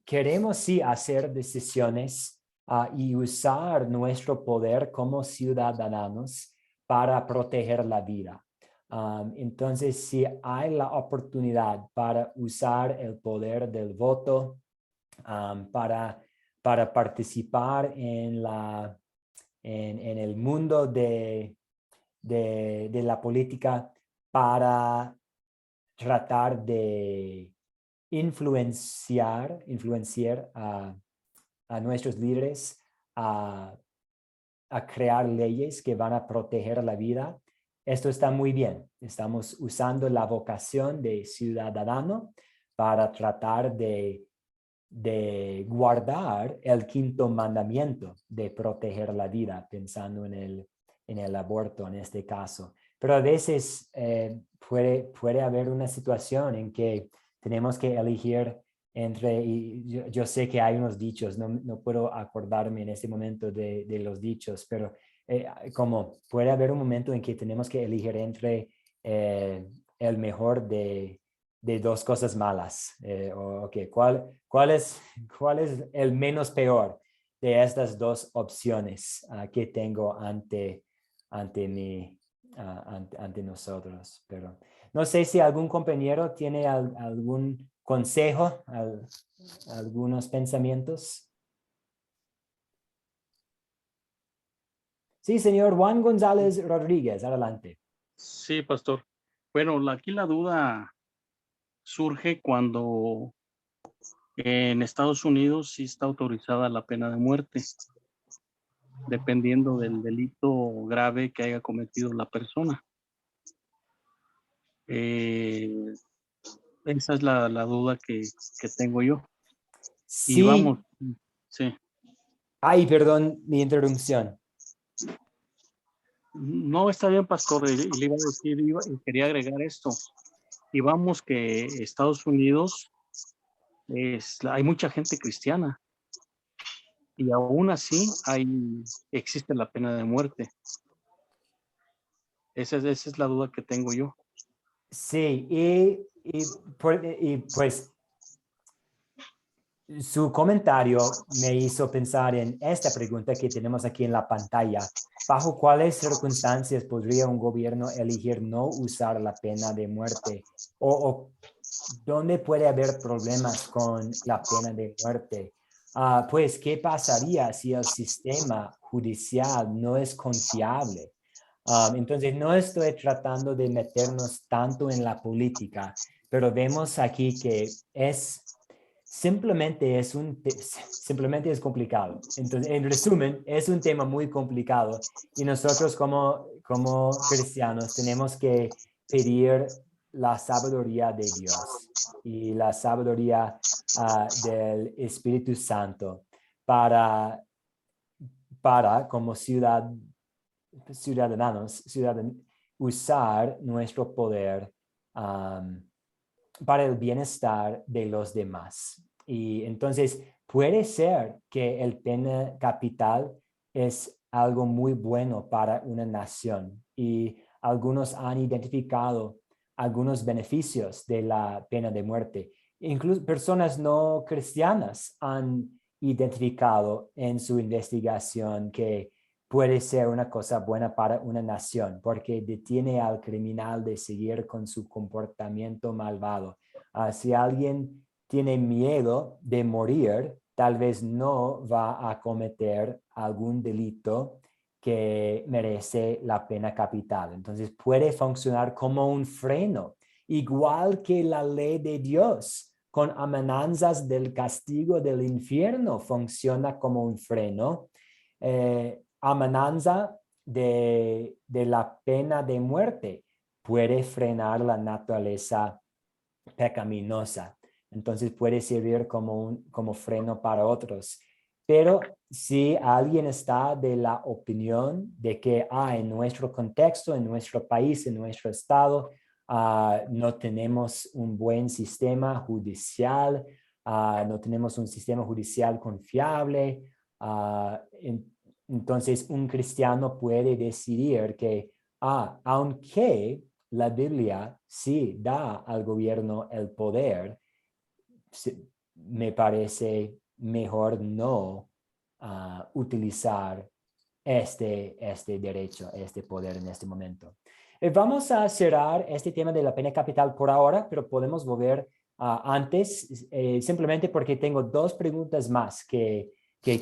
Queremos sí hacer decisiones y usar nuestro poder como ciudadanos para proteger la vida. Entonces, si hay la oportunidad para usar el poder del voto para participar en el mundo de la política, para tratar de influenciar a nuestros líderes a crear leyes que van a proteger la vida. Esto está muy bien. Estamos usando la vocación de ciudadano para tratar de guardar el quinto mandamiento de proteger la vida, pensando en el aborto en este caso. Pero a veces puede haber una situación en que tenemos que elegir entre, y yo sé que hay unos dichos, no puedo acordarme en este momento de los dichos, pero como puede haber un momento en que tenemos que elegir entre el mejor de dos cosas malas. ¿Cuál es el menos peor de estas dos opciones que tengo ante nosotros? Pero no sé si algún compañero tiene algún consejo, algunos pensamientos. Sí, señor Juan González Rodríguez, adelante. Sí, pastor. Bueno, aquí la duda surge cuando en Estados Unidos sí está autorizada la pena de muerte, dependiendo del delito grave que haya cometido la persona. Esa es la duda que tengo yo. Sí. Y vamos, sí. Ay, perdón mi interrupción. No, está bien, pastor, y le iba a decir, y quería agregar esto. Y vamos que Estados Unidos hay mucha gente cristiana y aún así existe la pena de muerte. Esa es la duda que tengo yo. Sí, y pues su comentario me hizo pensar en esta pregunta que tenemos aquí en la pantalla. ¿Bajo cuáles circunstancias podría un gobierno elegir no usar la pena de muerte? ¿O dónde puede haber problemas con la pena de muerte? Pues, ¿qué pasaría si el sistema judicial no es confiable? Entonces, no estoy tratando de meternos tanto en la política, pero vemos aquí que simplemente es complicado. Entonces, en resumen, es un tema muy complicado y nosotros como cristianos tenemos que pedir la sabiduría de Dios y la sabiduría del Espíritu Santo para como ciudadanos, usar nuestro poder para el bienestar de los demás. Y entonces puede ser que el pena capital es algo muy bueno para una nación y algunos han identificado algunos beneficios de la pena de muerte. Incluso personas no cristianas han identificado en su investigación que puede ser una cosa buena para una nación, porque detiene al criminal de seguir con su comportamiento malvado. Si alguien tiene miedo de morir, tal vez no va a cometer algún delito que merece la pena capital. Entonces puede funcionar como un freno, igual que la ley de Dios, con amenazas del castigo del infierno, funciona como un freno. Amenaza de la pena de muerte puede frenar la naturaleza pecaminosa. Entonces puede servir como freno para otros. Pero si alguien está de la opinión de que en nuestro contexto, en nuestro país, en nuestro estado, no tenemos un buen sistema judicial, no tenemos un sistema judicial confiable, entonces un cristiano puede decidir que, aunque la Biblia sí da al gobierno el poder, me parece mejor no utilizar este derecho, este poder en este momento. Vamos a cerrar este tema de la pena capital por ahora, pero podemos volver antes, simplemente porque tengo dos preguntas más que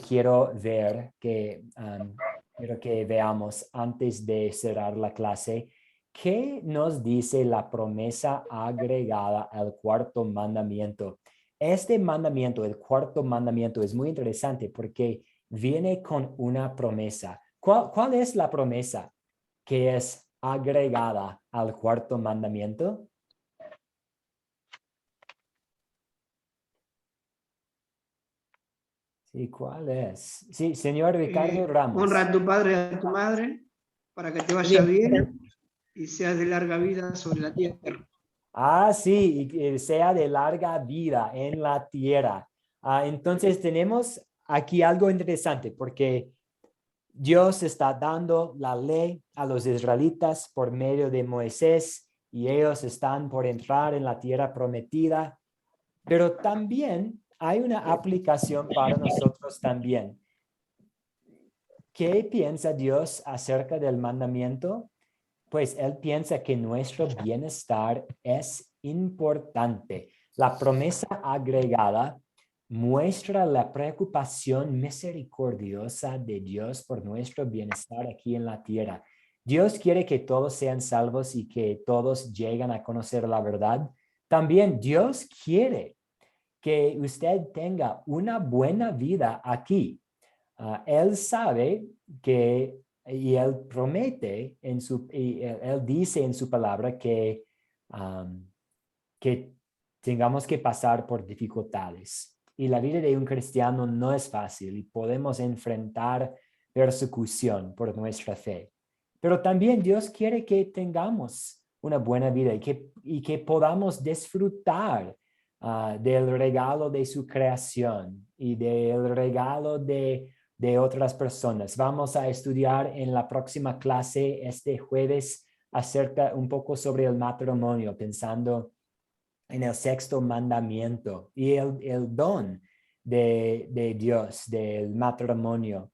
quiero ver, quiero que veamos antes de cerrar la clase. ¿Qué nos dice la promesa agregada al cuarto mandamiento? Este mandamiento, el cuarto mandamiento, es muy interesante porque viene con una promesa. ¿Cuál es la promesa que es agregada al cuarto mandamiento? Sí, ¿cuál es? Sí, señor Ricardo Ramos. Honra a tu padre y a tu madre para que te vaya bien y seas de larga vida sobre la tierra. Sí, y que sea de larga vida en la tierra. Entonces tenemos aquí algo interesante porque Dios está dando la ley a los israelitas por medio de Moisés y ellos están por entrar en la tierra prometida, pero también hay una aplicación para nosotros también. ¿Qué piensa Dios acerca del mandamiento? Pues Él piensa que nuestro bienestar es importante. La promesa agregada muestra la preocupación misericordiosa de Dios por nuestro bienestar aquí en la tierra. Dios quiere que todos sean salvos y que todos lleguen a conocer la verdad. También Dios quiere que usted tenga una buena vida aquí. Él sabe que, y Él promete, él dice en su palabra que tengamos que pasar por dificultades. y la vida de un cristiano no es fácil y podemos enfrentar persecución por nuestra fe. Pero también Dios quiere que tengamos una buena vida y que podamos disfrutar del regalo de su creación y del regalo de otras personas. Vamos a estudiar en la próxima clase este jueves acerca un poco sobre el matrimonio, pensando en el sexto mandamiento y el don de Dios, del matrimonio.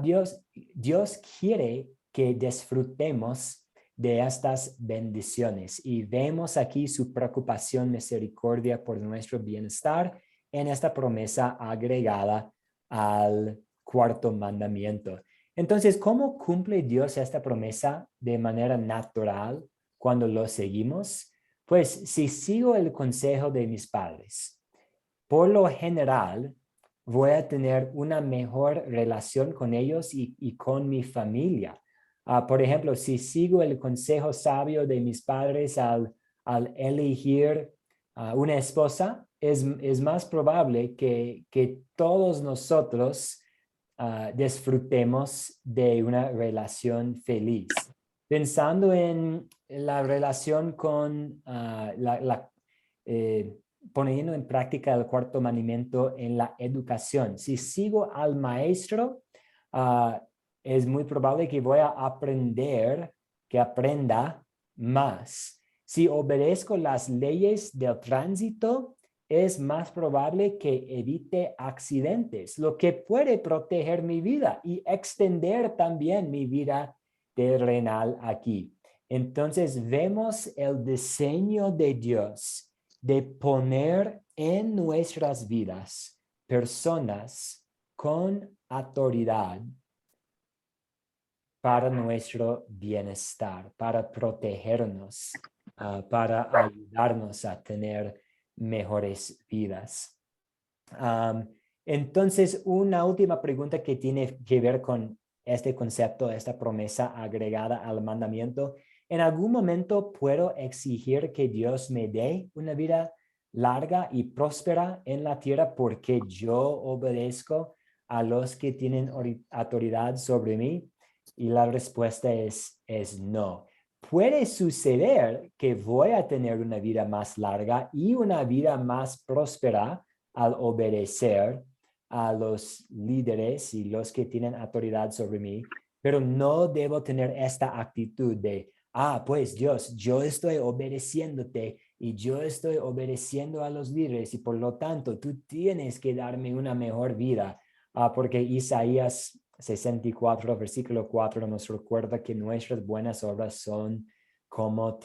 Dios quiere que disfrutemos de estas bendiciones y vemos aquí su preocupación, misericordia por nuestro bienestar en esta promesa agregada al cuarto mandamiento. Entonces, ¿cómo cumple Dios esta promesa de manera natural cuando lo seguimos? Pues si sigo el consejo de mis padres, por lo general voy a tener una mejor relación con ellos y con mi familia. Por ejemplo, si sigo el consejo sabio de mis padres al elegir una esposa, es más probable que todos nosotros disfrutemos de una relación feliz. Pensando en la relación con poniendo en práctica el cuarto mandamiento en la educación. Si sigo al maestro, es muy probable que voy a aprenda más. Si obedezco las leyes del tránsito, es más probable que evite accidentes, lo que puede proteger mi vida y extender también mi vida terrenal aquí. Entonces vemos el diseño de Dios de poner en nuestras vidas personas con autoridad para nuestro bienestar, para protegernos, para ayudarnos a tener mejores vidas. Entonces, una última pregunta que tiene que ver con este concepto, esta promesa agregada al mandamiento. ¿En algún momento puedo exigir que Dios me dé una vida larga y próspera en la tierra porque yo obedezco a los que tienen autoridad sobre mí? Y la respuesta es no. Puede suceder que voy a tener una vida más larga y una vida más próspera al obedecer a los líderes y los que tienen autoridad sobre mí, pero no debo tener esta actitud de, pues Dios, yo estoy obedeciéndote y yo estoy obedeciendo a los líderes y por lo tanto tú tienes que darme una mejor vida, porque Isaías 64, versículo 4 nos recuerda que nuestras buenas obras son como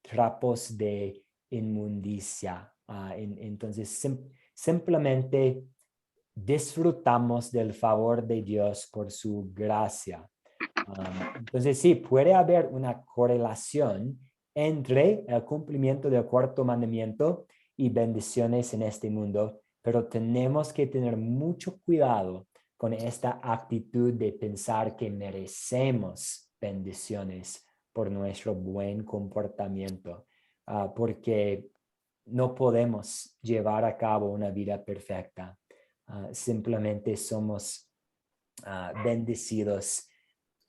trapos de inmundicia. Entonces, simplemente disfrutamos del favor de Dios por su gracia. Entonces, sí, puede haber una correlación entre el cumplimiento del cuarto mandamiento y bendiciones en este mundo, pero tenemos que tener mucho cuidado con esta actitud de pensar que merecemos bendiciones por nuestro buen comportamiento, porque no podemos llevar a cabo una vida perfecta. Simplemente somos bendecidos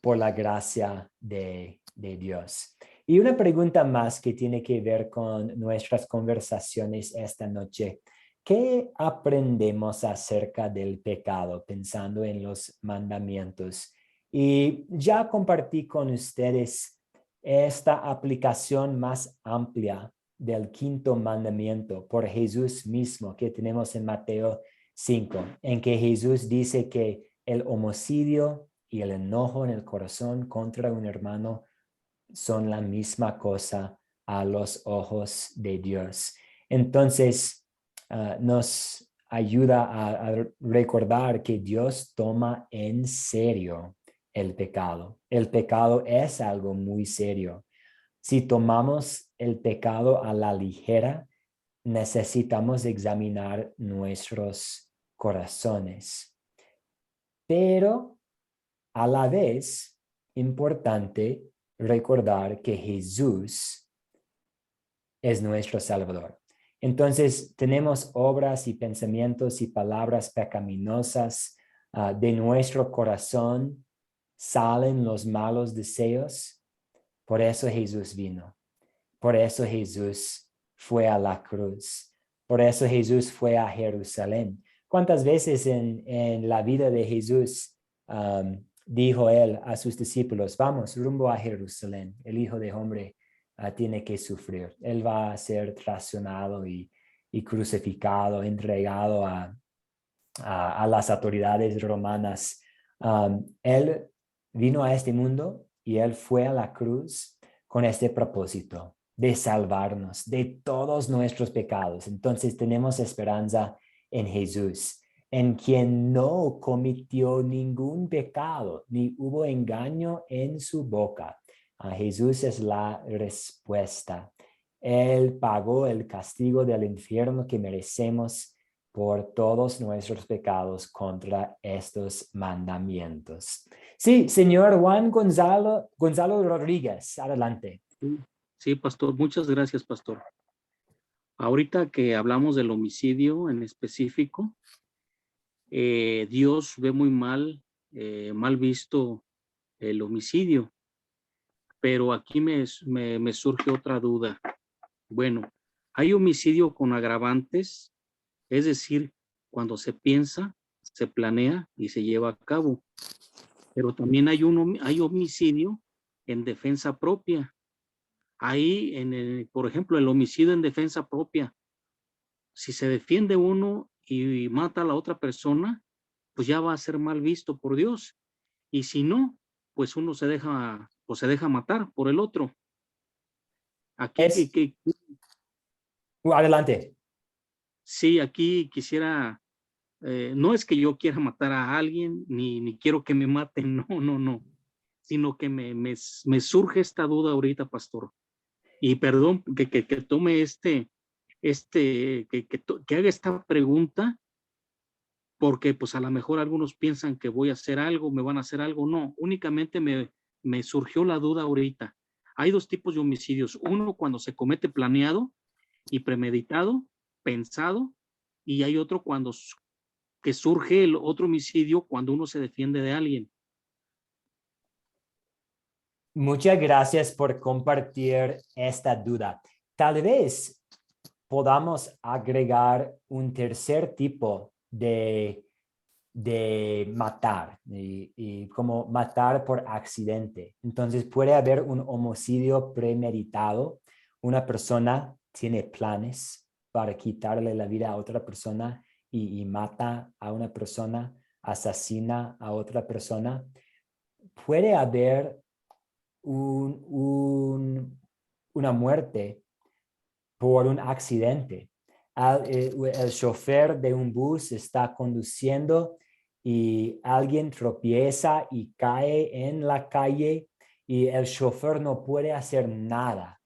por la gracia de Dios. Y una pregunta más que tiene que ver con nuestras conversaciones esta noche. ¿Qué aprendemos acerca del pecado pensando en los mandamientos? Y ya compartí con ustedes esta aplicación más amplia del quinto mandamiento por Jesús mismo que tenemos en Mateo 5, en que Jesús dice que el homicidio y el enojo en el corazón contra un hermano son la misma cosa a los ojos de Dios. Entonces, nos ayuda a recordar que Dios toma en serio el pecado. El pecado es algo muy serio. Si tomamos el pecado a la ligera, necesitamos examinar nuestros corazones. Pero a la vez, importante recordar que Jesús es nuestro Salvador. Entonces tenemos obras y pensamientos y palabras pecaminosas. De nuestro corazón salen los malos deseos. Por eso Jesús vino. Por eso Jesús fue a la cruz. Por eso Jesús fue a Jerusalén. ¿Cuántas veces en la vida de Jesús dijo él a sus discípulos, vamos rumbo a Jerusalén? El Hijo de Hombre tiene que sufrir. Él va a ser traicionado y crucificado, entregado a las autoridades romanas. Él vino a este mundo y él fue a la cruz con este propósito de salvarnos de todos nuestros pecados. Entonces tenemos esperanza en Jesús, en quien no cometió ningún pecado, ni hubo engaño en su boca. Jesús es la respuesta. Él pagó el castigo del infierno que merecemos por todos nuestros pecados contra estos mandamientos. Sí, señor Juan Gonzalo Rodríguez, adelante. Sí, pastor, muchas gracias, pastor. Ahorita que hablamos del homicidio en específico, Dios ve muy mal visto el homicidio, pero aquí me surge otra duda. Bueno, hay homicidio con agravantes, es decir, cuando se piensa, se planea y se lleva a cabo, pero también hay homicidio en defensa propia. Ahí, por ejemplo, el homicidio en defensa propia, si se defiende uno y mata a la otra persona, pues ya va a ser mal visto por Dios. Y si no, pues uno se deja matar por el otro. Aquí adelante. Sí, aquí quisiera, no es que yo quiera matar a alguien, ni quiero que me maten, no, sino que me surge esta duda ahorita, pastor. Y perdón que tome que haga esta pregunta, porque pues a lo mejor algunos piensan que voy a hacer algo, me van a hacer algo. No, únicamente me surgió la duda ahorita. Hay dos tipos de homicidios. Uno cuando se comete planeado y premeditado, pensado, y hay otro que surge el otro homicidio cuando uno se defiende de alguien. Muchas gracias por compartir esta duda. Tal vez podamos agregar un tercer tipo de matar, y como matar por accidente. Entonces puede haber un homicidio premeditado. Una persona tiene planes para quitarle la vida a otra persona y mata a una persona, asesina a otra persona. Puede haber una muerte por un accidente. El chofer de un bus está conduciendo y alguien tropieza y cae en la calle y el chofer no puede hacer nada,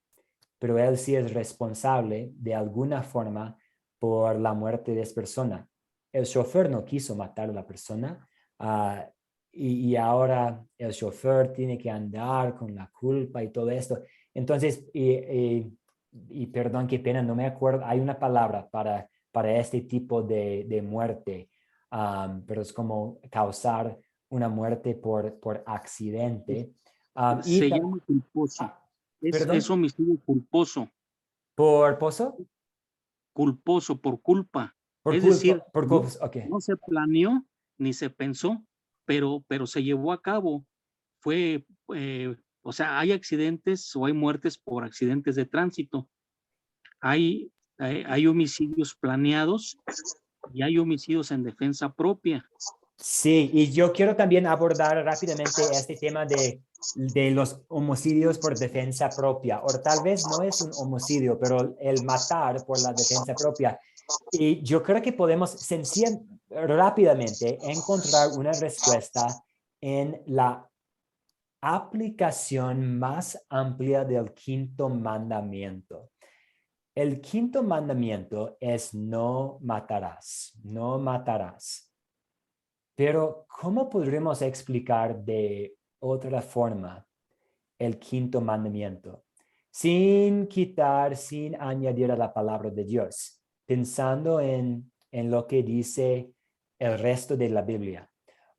pero él sí es responsable de alguna forma por la muerte de esa persona. El chofer no quiso matar a la persona, y ahora el chofer tiene que andar con la culpa y todo esto. Entonces, y perdón, qué pena, no me acuerdo, hay una palabra para este tipo de muerte, pero es como causar una muerte por accidente. Se llama culposo. Es homicidio culposo. ¿Por pozo? Culposo, por culpa. Decir, okay. No se planeó ni se pensó, pero se llevó a cabo. O sea, hay accidentes o hay muertes por accidentes de tránsito. Hay homicidios planeados y hay homicidios en defensa propia. Sí, y yo quiero también abordar rápidamente este tema de los homicidios por defensa propia, o tal vez no es un homicidio, pero el matar por la defensa propia. Y yo creo que podemos rápidamente encontrar una respuesta en la aplicación más amplia del quinto mandamiento. El quinto mandamiento es no matarás, no matarás. Pero ¿cómo podremos explicar de otra forma el quinto mandamiento? sin quitar, sin añadir a la palabra de Dios, pensando en lo que dice el resto de la Biblia.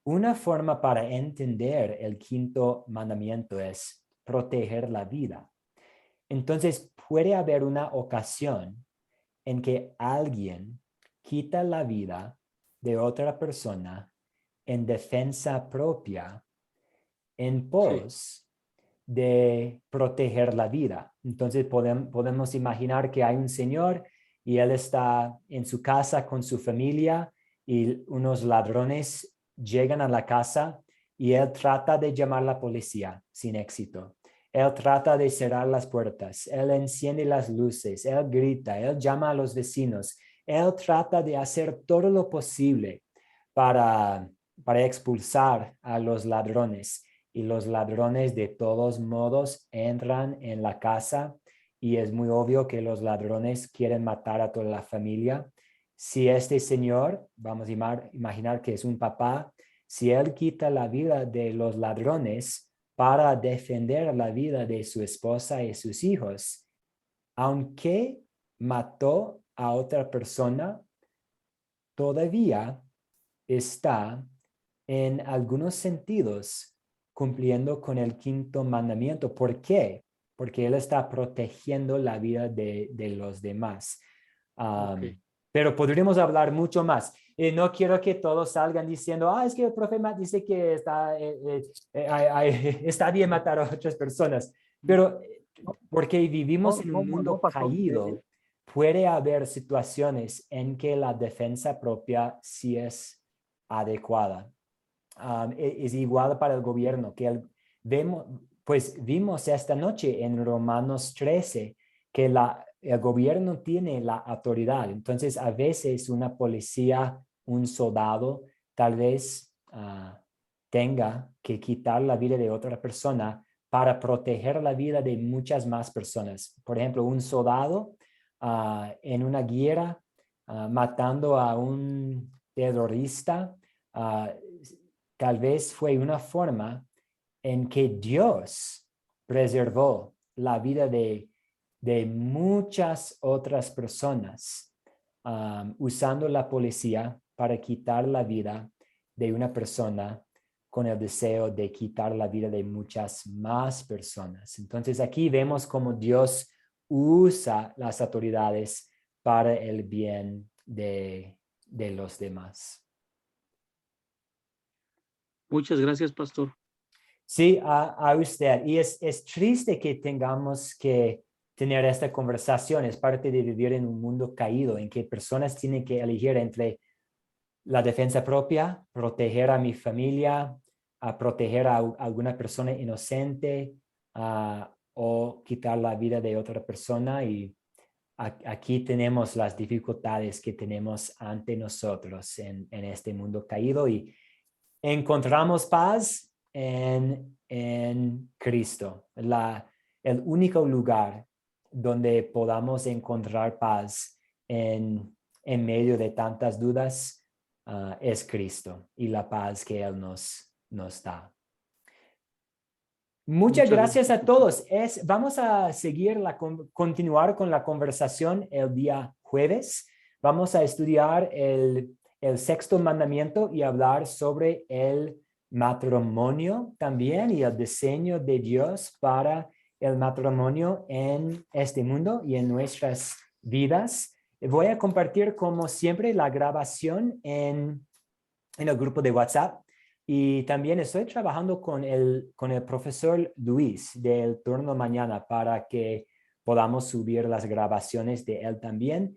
Una forma para entender el quinto mandamiento es proteger la vida. Entonces, puede haber una ocasión en que alguien quita la vida de otra persona en defensa propia en pos de proteger la vida. Entonces podemos imaginar que hay un señor y él está en su casa con su familia y unos ladrones llegan a la casa y él trata de llamar a la policía sin éxito. Él trata de cerrar las puertas, él enciende las luces, él grita, él llama a los vecinos, él trata de hacer todo lo posible para expulsar a los ladrones. Y los ladrones de todos modos entran en la casa y es muy obvio que los ladrones quieren matar a toda la familia. Si este señor, vamos a imaginar que es un papá, si él quita la vida de los ladrones para defender la vida de su esposa y sus hijos, aunque mató a otra persona, todavía está en algunos sentidos cumpliendo con el quinto mandamiento. ¿Por qué? Porque él está protegiendo la vida de los demás. Pero podríamos hablar mucho más. No quiero que todos salgan diciendo, es que el profeta dice que está bien matar a otras personas. Pero porque vivimos en un mundo caído, puede haber situaciones en que la defensa propia sí es adecuada. Es igual para el gobierno, que vimos esta noche en Romanos 13 que el gobierno tiene la autoridad. Entonces, a veces una policía, un soldado, tal vez tenga que quitar la vida de otra persona para proteger la vida de muchas más personas. Por ejemplo, un soldado en una guerra matando a un terrorista, tal vez fue una forma en que Dios preservó la vida de muchas otras personas, usando la policía para quitar la vida de una persona con el deseo de quitar la vida de muchas más personas. Entonces aquí vemos cómo Dios usa las autoridades para el bien de los demás. Muchas gracias, pastor. Sí, a usted. Y es triste que tengamos que tener esta conversación. Es parte de vivir en un mundo caído en que personas tienen que elegir entre la defensa propia, proteger a mi familia, a proteger a alguna persona inocente, o quitar la vida de otra persona. Y aquí tenemos las dificultades que tenemos ante nosotros en este mundo caído, y encontramos paz en Cristo, el único lugar donde podamos encontrar paz en medio de tantas dudas es Cristo y la paz que Él nos da. Muchas gracias a todos. Vamos a continuar con la conversación el día jueves. Vamos a estudiar el sexto mandamiento y hablar sobre el matrimonio también y el diseño de Dios para el matrimonio en este mundo y en nuestras vidas. Voy a compartir, como siempre, la grabación en el grupo de WhatsApp, y también estoy trabajando con el profesor Luis del turno mañana para que podamos subir las grabaciones de él también.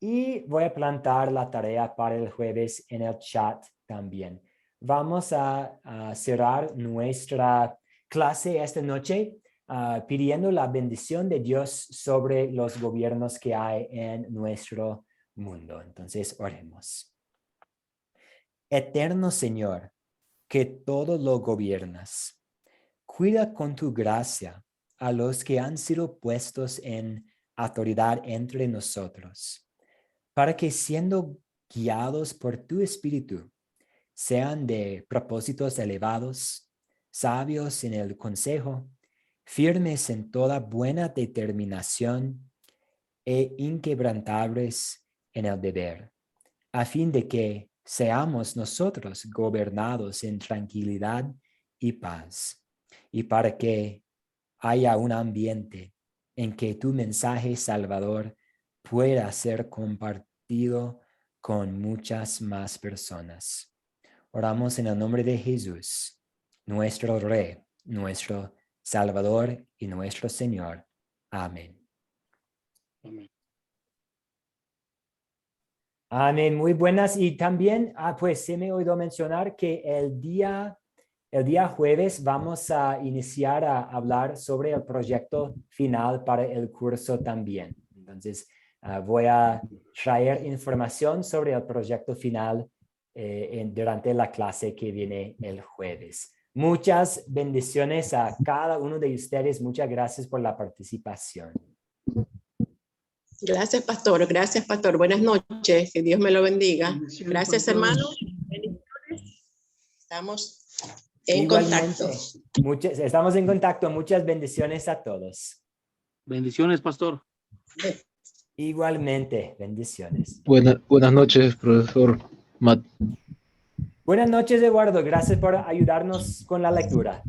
Y voy a plantar la tarea para el jueves en el chat también. Vamos a cerrar nuestra clase esta noche pidiendo la bendición de Dios sobre los gobiernos que hay en nuestro mundo. Entonces, oremos. Eterno Señor, que todo lo gobiernas, cuida con tu gracia a los que han sido puestos en autoridad entre nosotros, para que, siendo guiados por tu Espíritu, sean de propósitos elevados, sabios en el consejo, firmes en toda buena determinación e inquebrantables en el deber, a fin de que seamos nosotros gobernados en tranquilidad y paz, y para que haya un ambiente en que tu mensaje salvador pueda ser compartido con muchas más personas. Oramos en el nombre de Jesús, nuestro Rey, nuestro Salvador y nuestro Señor. Amén. Amén. Amén, muy buenas. Y también, pues se me olvidó mencionar que el día jueves vamos a iniciar a hablar sobre el proyecto final para el curso también. Entonces, voy a traer información sobre el proyecto final durante la clase que viene el jueves. Muchas bendiciones a cada uno de ustedes. Muchas gracias por la participación. Gracias, pastor. Gracias, pastor. Buenas noches. Que Dios me lo bendiga. Gracias, hermano. Estamos en contacto. Estamos en contacto. Muchas bendiciones a todos. Bendiciones, pastor. Igualmente, bendiciones. Buenas noches, profesor Matt. Buenas noches, Eduardo. Gracias por ayudarnos con la lectura.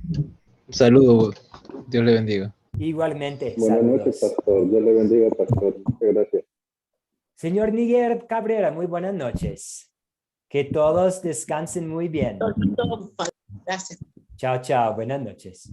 Un saludo. Dios le bendiga. Igualmente. Buenas noches, pastor. Dios le bendiga, pastor. Muchas gracias. Señor Miguel Cabrera, muy buenas noches. Que todos descansen muy bien. Gracias. Chao, chao. Buenas noches.